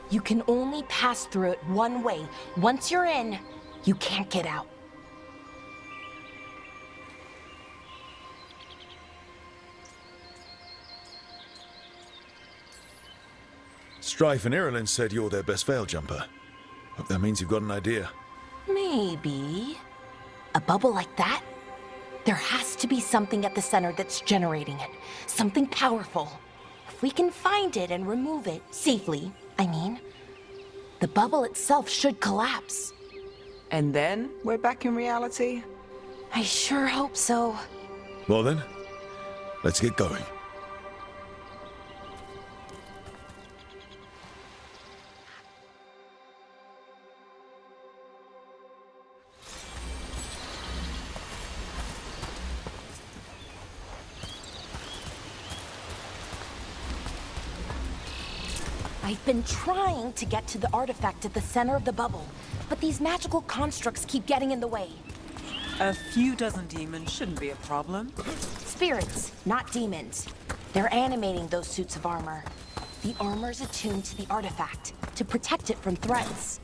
You can only pass through it one way. Once you're in, you can't get out. Strife and Ireland said you're their best veil jumper. Hope that means you've got an idea. Maybe. A bubble like that? There has to be something at the center that's generating it. Something powerful. If we can find it and remove it, safely, I mean, the bubble itself should collapse. And then we're back in reality? I sure hope so. Well then, let's get going. I've been trying to get to the artifact at the center of the bubble, but these magical constructs keep getting in the way. A few dozen demons shouldn't be a problem. Spirits, not demons. They're animating those suits of armor. The armor's attuned to the artifact, to protect it from threats.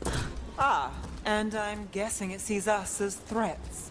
Ah, and I'm guessing it sees us as threats.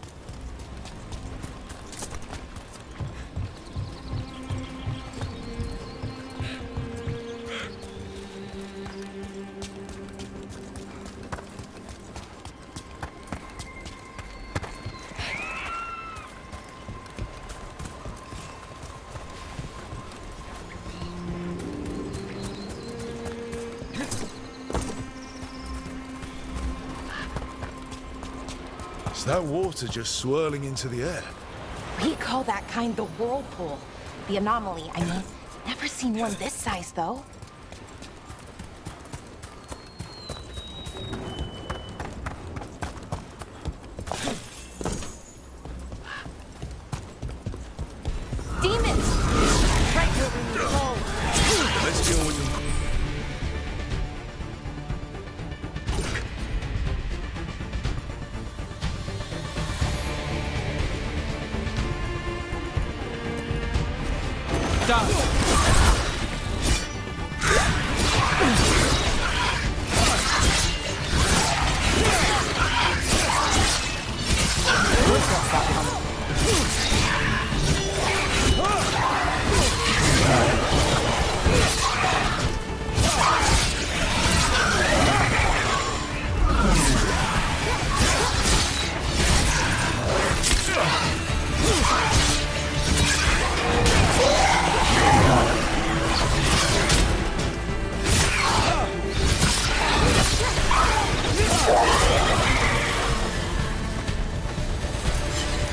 Is that water just swirling into the air? We call that kind the whirlpool. The anomaly, I mean. Never seen one this size, though. Demons! Right where we need to go. Let's deal with them.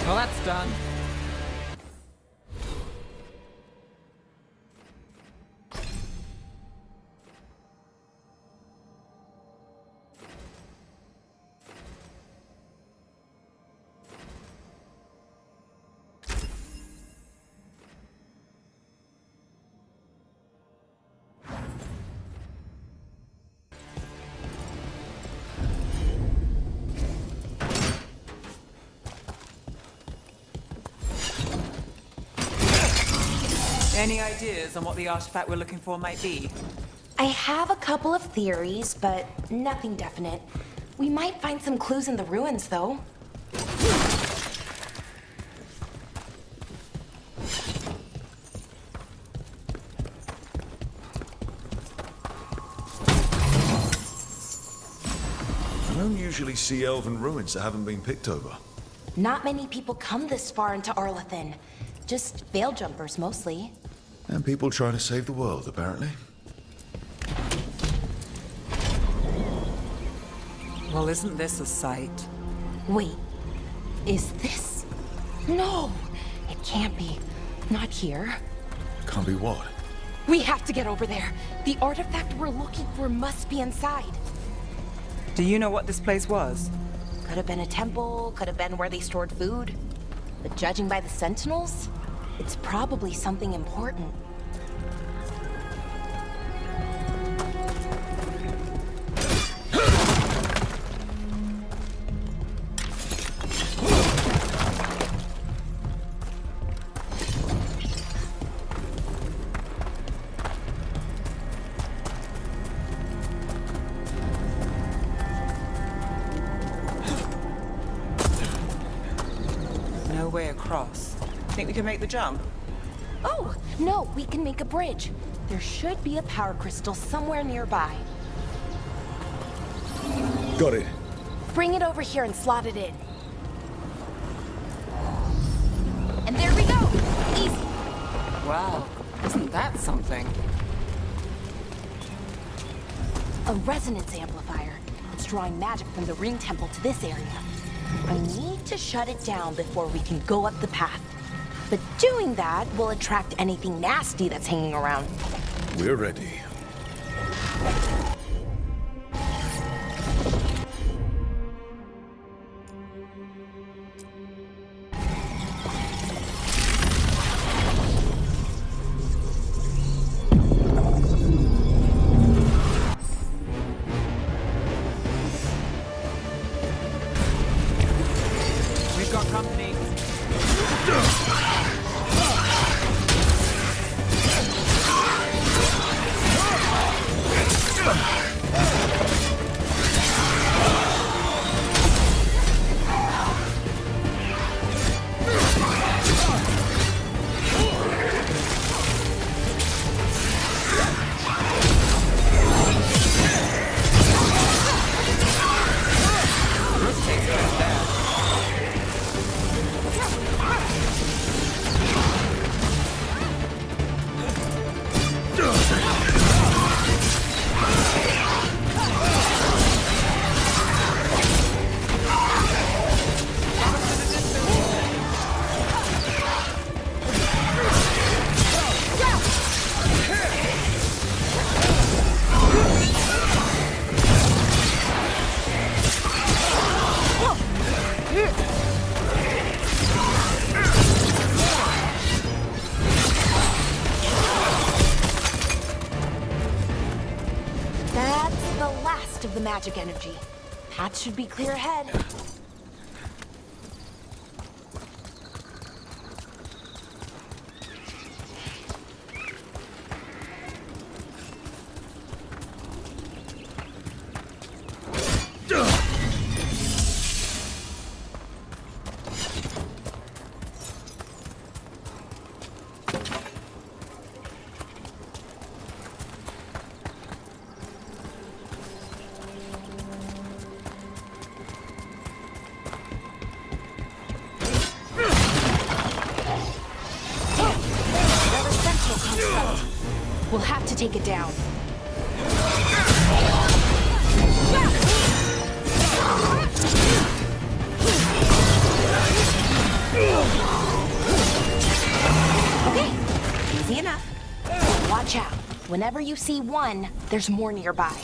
Well, that's done. Any ideas on what the artifact we're looking for might be? I have a couple of theories, but nothing definite. We might find some clues in the ruins, though. don't usually see elven ruins that haven't been picked over. Not many people come this far into Arlathan. Just veil jumpers, mostly. And people trying to save the world, apparently. Well, isn't this a sight? Wait, is this? No, it can't be. Not here. Can't be what? We have to get over there. The artifact we're looking for must be inside. Do you know what this place was? Could have been a temple, could have been where they stored food. But judging by the sentinels, it's probably something important. No way across. Think we can make the jump? Oh, no, we can make a bridge. There should be a power crystal somewhere nearby. Got it. Bring it over here and slot it in. And there we go! Easy! Wow, isn't that something? A resonance amplifier. It's drawing magic from the ring temple to this area. I need to shut it down before we can go up the path. But doing that will attract anything nasty that's hanging around. We're ready. We've got company. That's the last of the magic energy. Path should be clear ahead. We'll have to take it down. Okay, easy enough. Watch out. Whenever you see one, there's more nearby.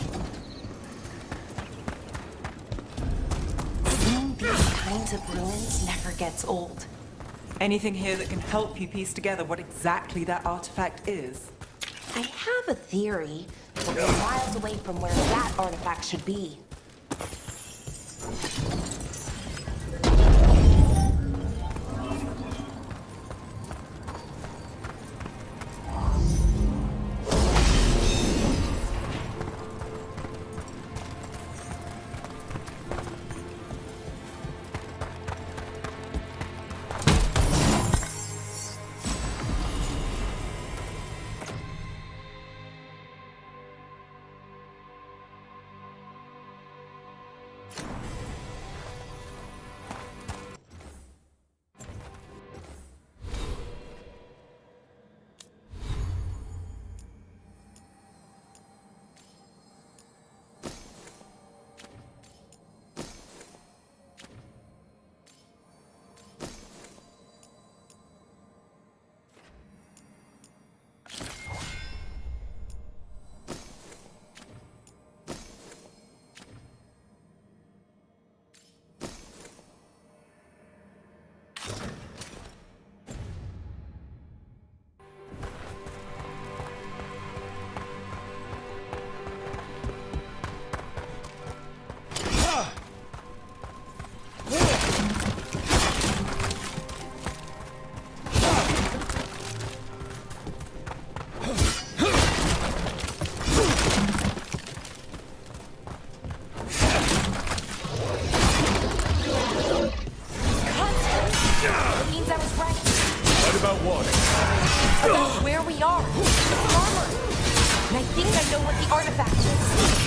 Seeing these kinds of ruins never gets old. Anything here that can help you piece together what exactly that artifact is? I have a theory, but we're miles away from where that artifact should be. think I know what the artifact is.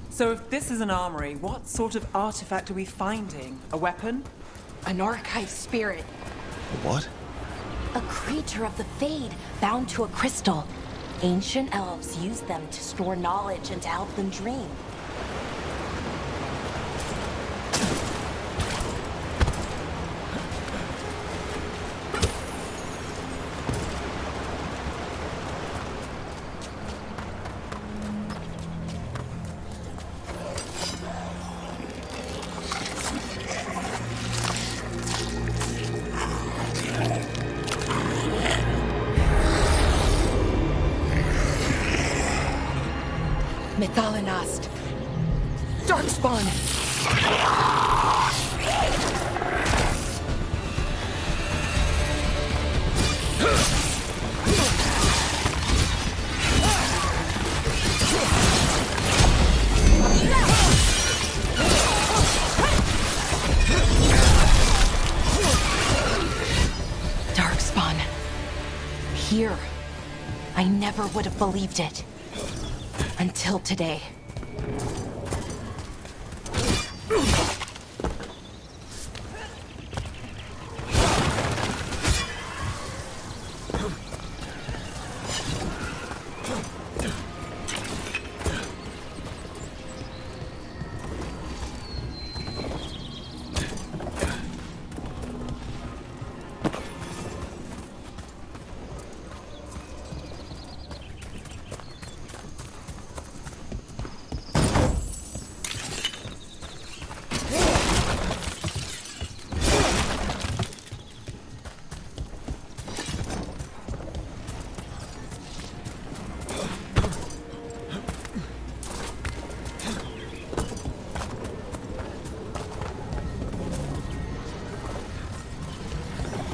So if this is an armory, what sort of artifact are we finding? A weapon? An archive spirit. What? A creature of the Fade, bound to a crystal. Ancient elves used them to store knowledge and to help them dream. Methalinast. Darkspawn. Darkspawn. Here. I never would have believed it. Until today.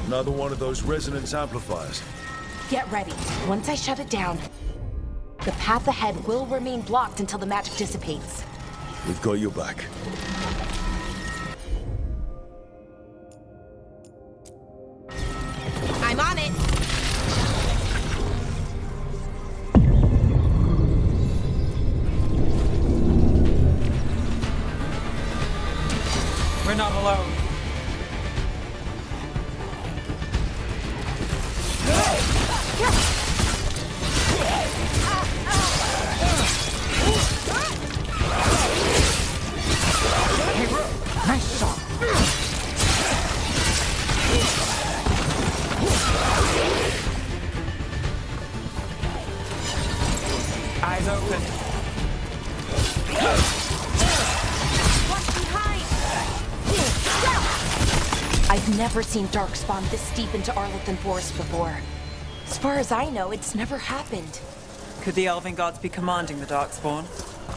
Another one of those resonance amplifiers. Get ready. Once I shut it down, the path ahead will remain blocked until the magic dissipates. We've got your back. I'm on it. We're not alone. Nice shot. Eyes open. What's behind? I've never seen Darkspawn this deep into Arlethan Forest before. As far as I know, it's never happened. Could the Elven gods be commanding the Darkspawn?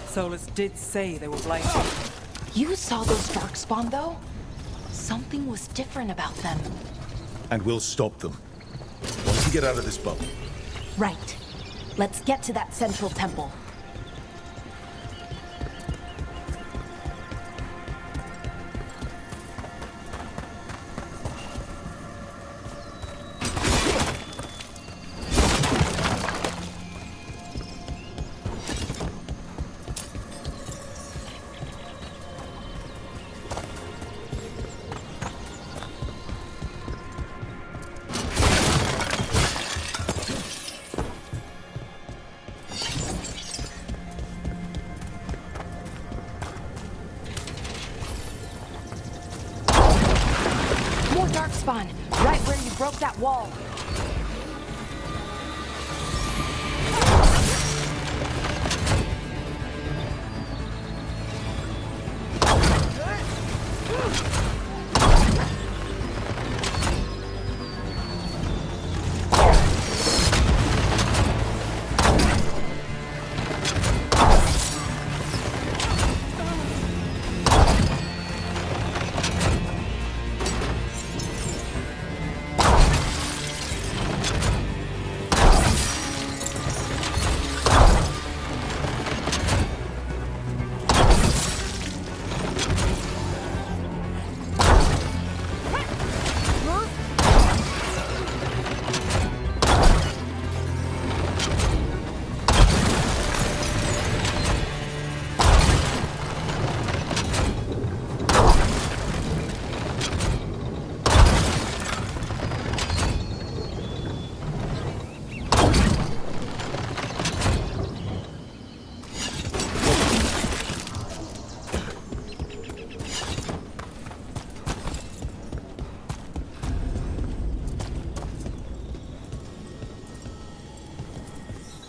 Solus did say they were blinded. You saw those Darkspawn, though? Something was different about them. And we'll stop them. Once we get out of this bubble. Right. Let's get to that central temple. Darkspawn, right where you broke that wall.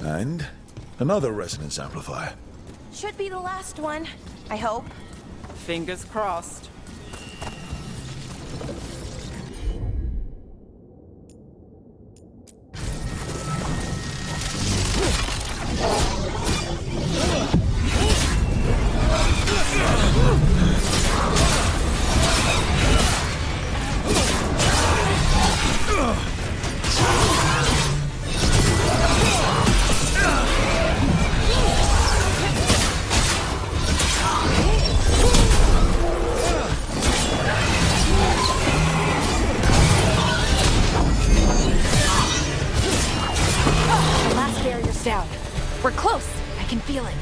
And another resonance amplifier. Should be the last one, I hope. Fingers crossed. Down. We're close. I can feel it.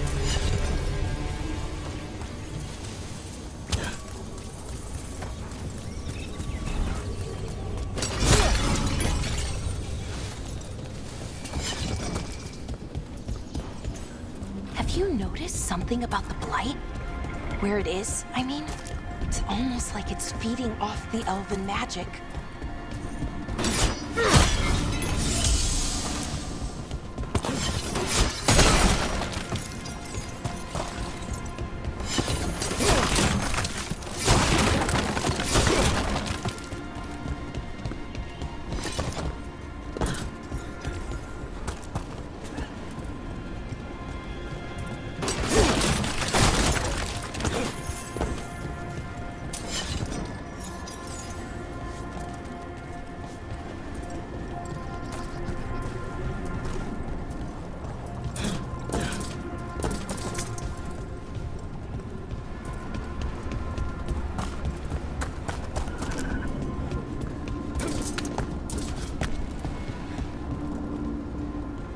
Have you noticed something about the blight? Where it is, I mean? It's almost like it's feeding off the elven magic.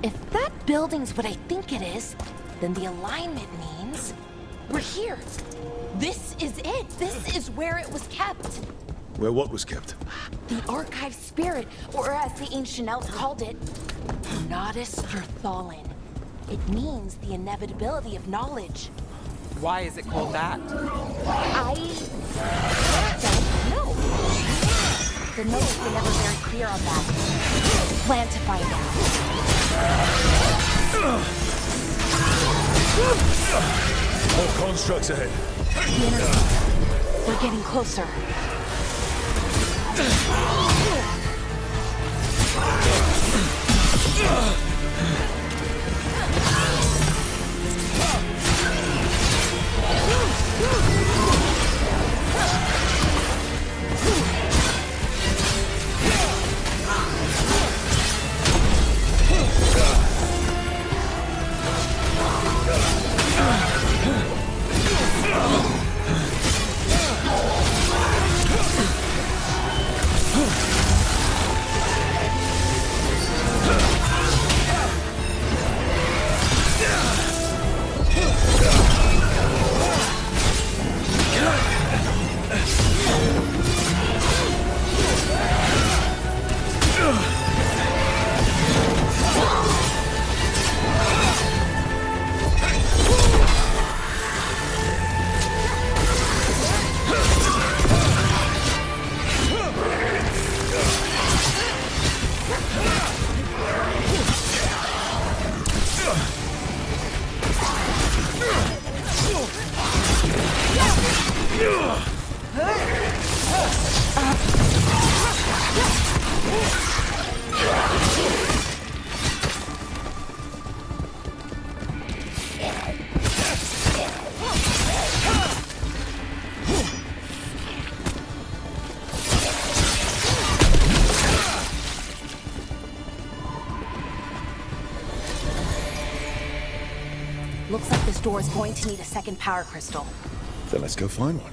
If that building's what I think it is, then the alignment means we're here. This is it. This is where it was kept. Where what was kept? The archive spirit, or as the ancient elves called it, Nodus Thalin. It means the inevitability of knowledge. Why is it called that? I don't know. The notes were never very clear on that. Plan to find out. More constructs ahead. The intercept. We're getting closer. Looks like this door is going to need a second power crystal. Then let's go find one.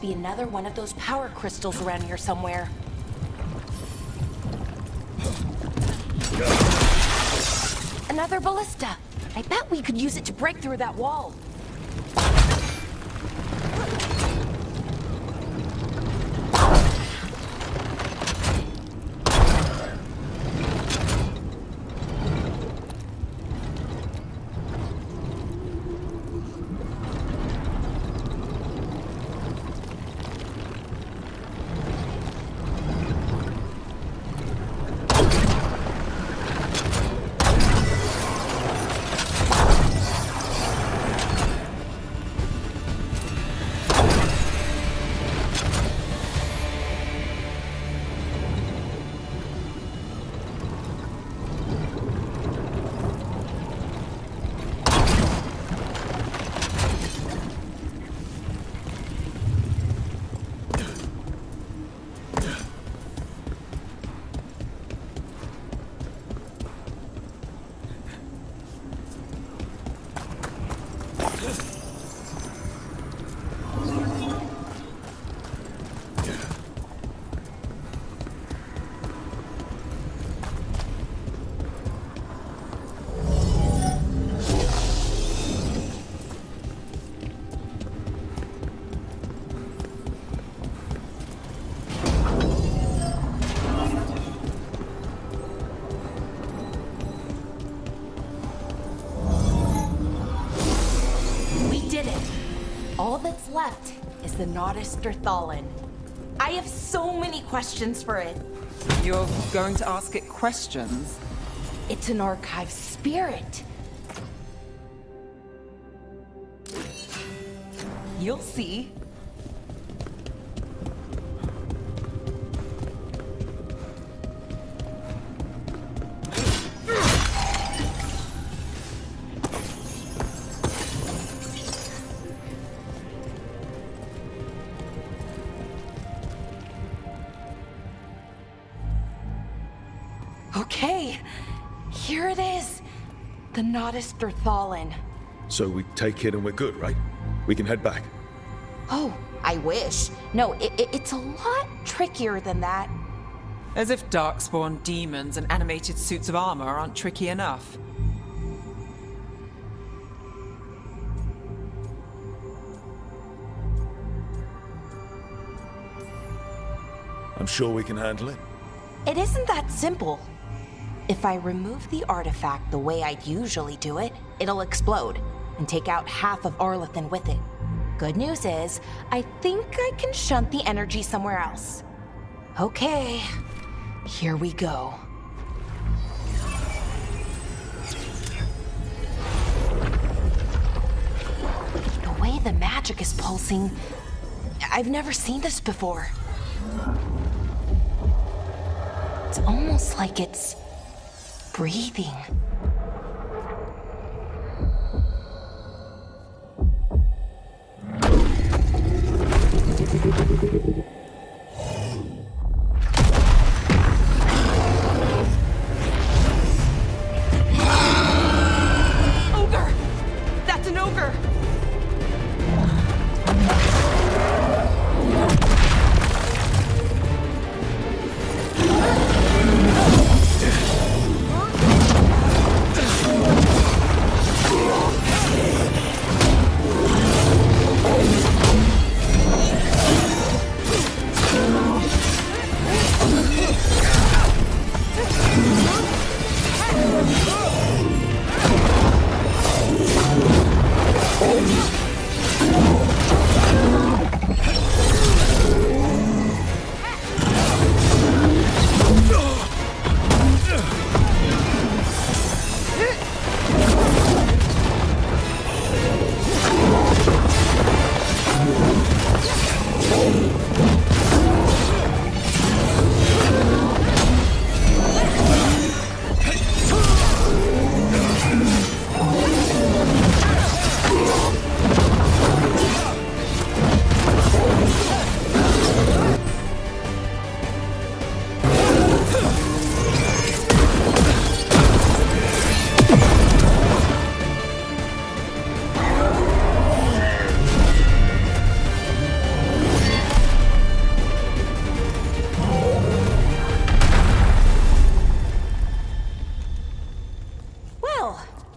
Be another one of those power crystals around here somewhere. Another ballista. I bet we could use it to break through that wall. All that's left is the Nodis-Derthalin. I have so many questions for it. You're going to ask it questions? It's an archive spirit. You'll see. Okay, here it is. The Nodis-Derthalin. So we take it and we're good, right? We can head back. Oh, I wish. No, it's a lot trickier than that. As if darkspawn demons and animated suits of armor aren't tricky enough. I'm sure we can handle it. It isn't that simple. If I remove the artifact the way I'd usually do it, it'll explode and take out half of Arlethan with it. Good news is, I think I can shunt the energy somewhere else. Okay, here we go. The way the magic is pulsing, I've never seen this before. It's almost like it's breathing. Ogre! That's an ogre!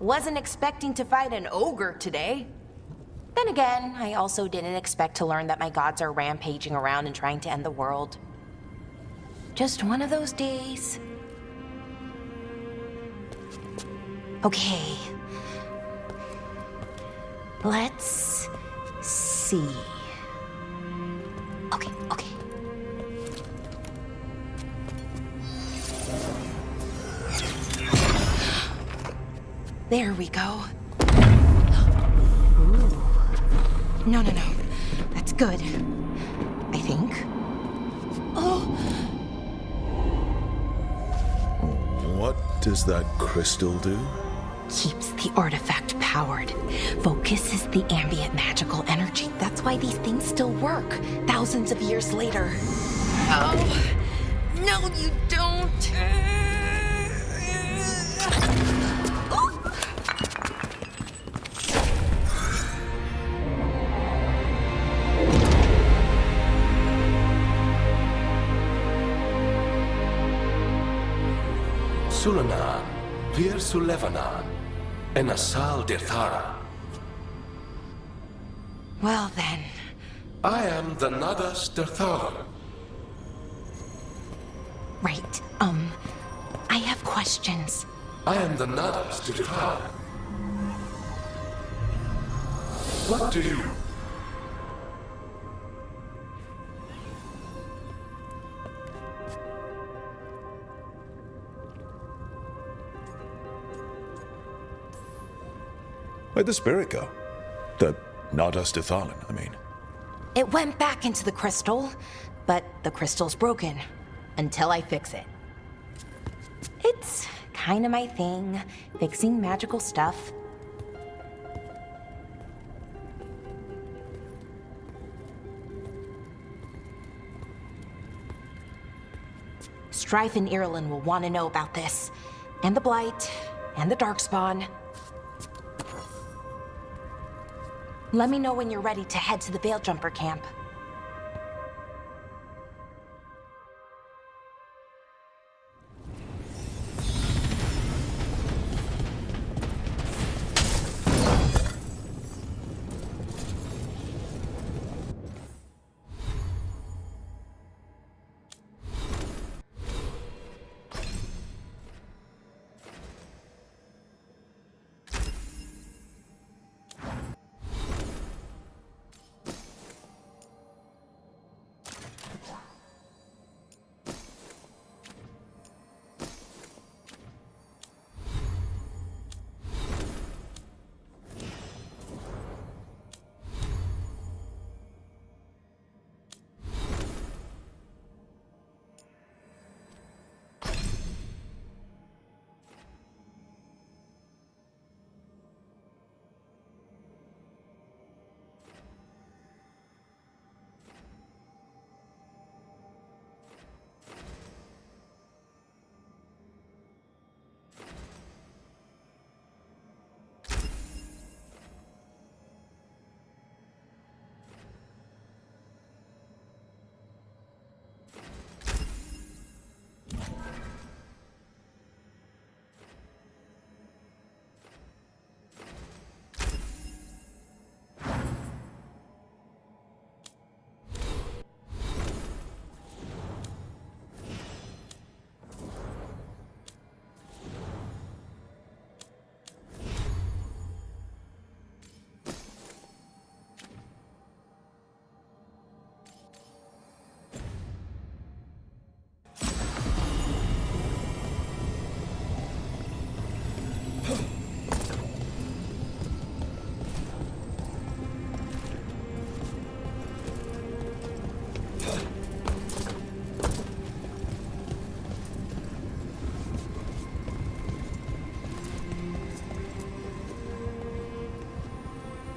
Wasn't expecting to fight an ogre today. Then again, I also didn't expect to learn that my gods are rampaging around and trying to end the world. Just one of those days. Okay. Let's see. Okay. There we go. Ooh. No. That's good. I think. Oh! What does that crystal do? Keeps the artifact powered. Focuses the ambient magical energy. That's why these things still work, thousands of years later. Oh! No, you don't! Sulanan, Vir Sulevanan, and Asal Dirthara. Well then. I am the Nadas Dirthara. Right, I have questions. I am the Nadas Dirthara. What do you... Where'd the spirit go? The Nadas Dithalan, I mean. It went back into the crystal, but the crystal's broken. Until I fix it. It's kinda my thing, fixing magical stuff. Strife and Irulan will want to know about this. And the Blight, and the Darkspawn. Let me know when you're ready to head to the Veil Jumper camp.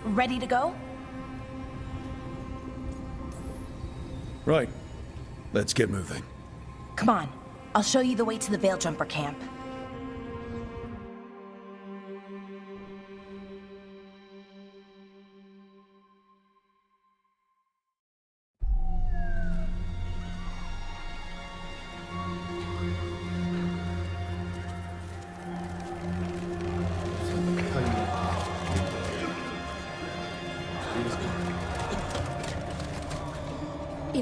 Ready to go? Right. Let's get moving. Come on. I'll show you the way to the Veil Jumper camp.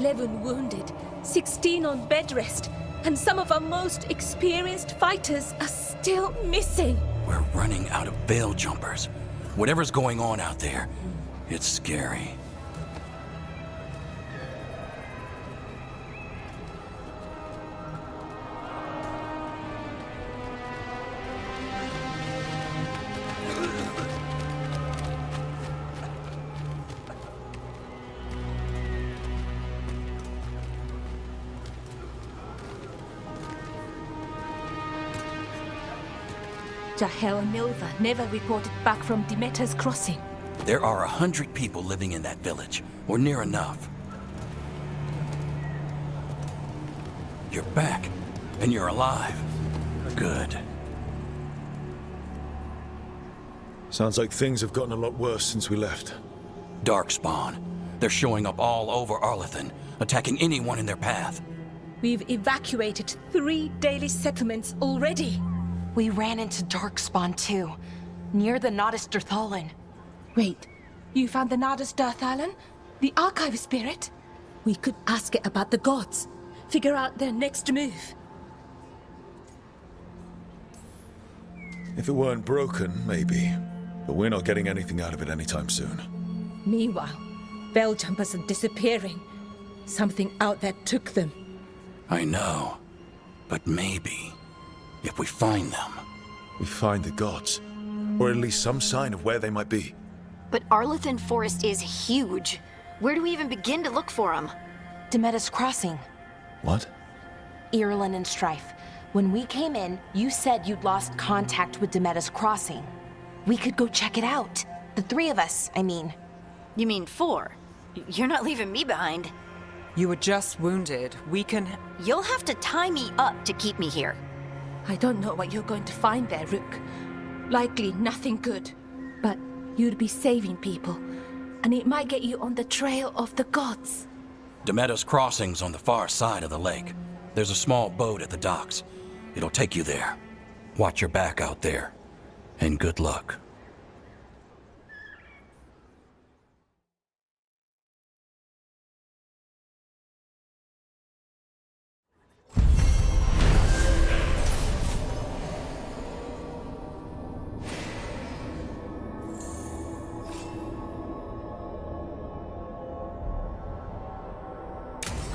11 wounded, 16 on bed rest, and some of our most experienced fighters are still missing. We're running out of veil jumpers. Whatever's going on out there, it's scary. Jahel and Milva never reported back from Demeter's crossing. There are 100 people living in that village, or near enough. You're back, and you're alive. Good. Sounds like things have gotten a lot worse since we left. Darkspawn. They're showing up all over Arlethan, attacking anyone in their path. We've evacuated 3 daily settlements already. We ran into Darkspawn too, near the Nodus Dirthalan. Wait, you found the Nodus Dirthalan? The archive spirit? We could ask it about the gods. Figure out their next move. If it weren't broken, maybe. But we're not getting anything out of it anytime soon. Meanwhile, veil jumpers are disappearing. Something out there took them. I know. But maybe, if we find them... We find the gods. Or at least some sign of where they might be. But Arlethan Forest is huge. Where do we even begin to look for them? Demeter's Crossing. What? Irulan and Strife. When we came in, you said you'd lost contact with Demeter's Crossing. We could go check it out. The 3 of us, I mean. You mean 4? You're not leaving me behind. You were just wounded. We can... You'll have to tie me up to keep me here. I don't know what you're going to find there, Rook. Likely nothing good. But you'd be saving people. And it might get you on the trail of the gods. Demeter's Crossing's on the far side of the lake. There's a small boat at the docks. It'll take you there. Watch your back out there. And good luck.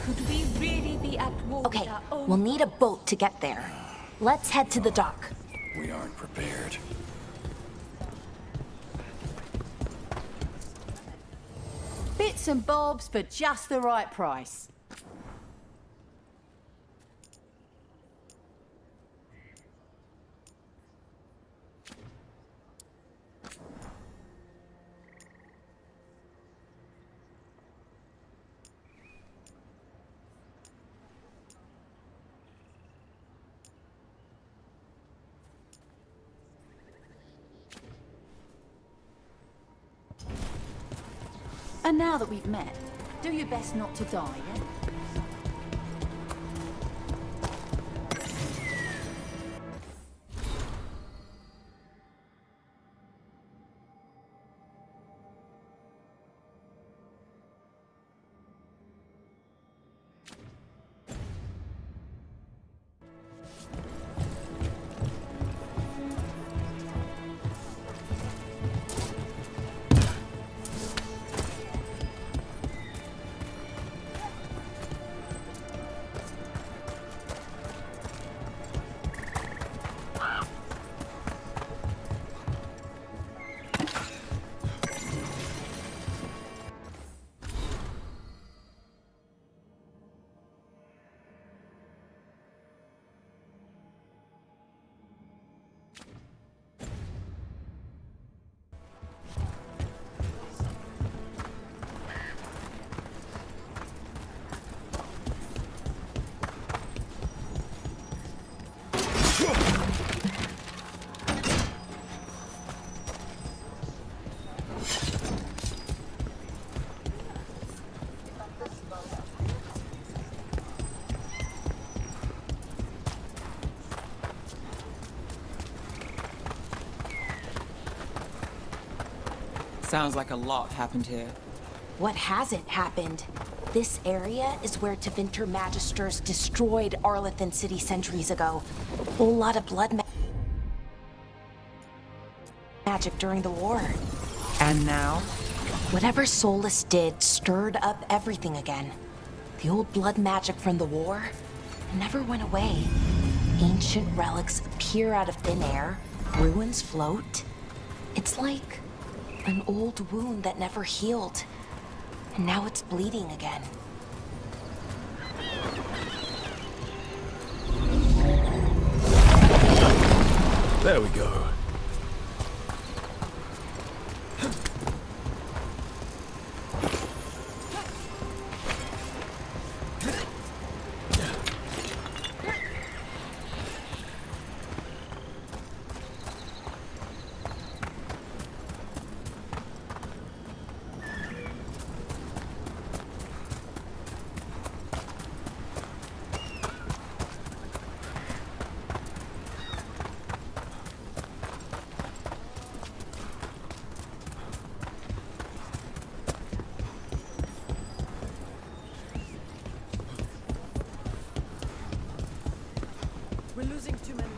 Could we really be at war Okay, with our own... we'll need a boat to get there. Let's head to the dock. We aren't prepared. Bits and bobs for just the right price. And now that we've met, do your best not to die, yeah? Sounds like a lot happened here. What hasn't happened? This area is where Tevinter Magisters destroyed Arlethan City centuries ago. A whole lot of blood magic during the war. And now? Whatever Solus did stirred up everything again. The old blood magic from the war never went away. Ancient relics appear out of thin air, ruins float. It's like an old wound that never healed, and now it's bleeding again. There we go. We're losing too many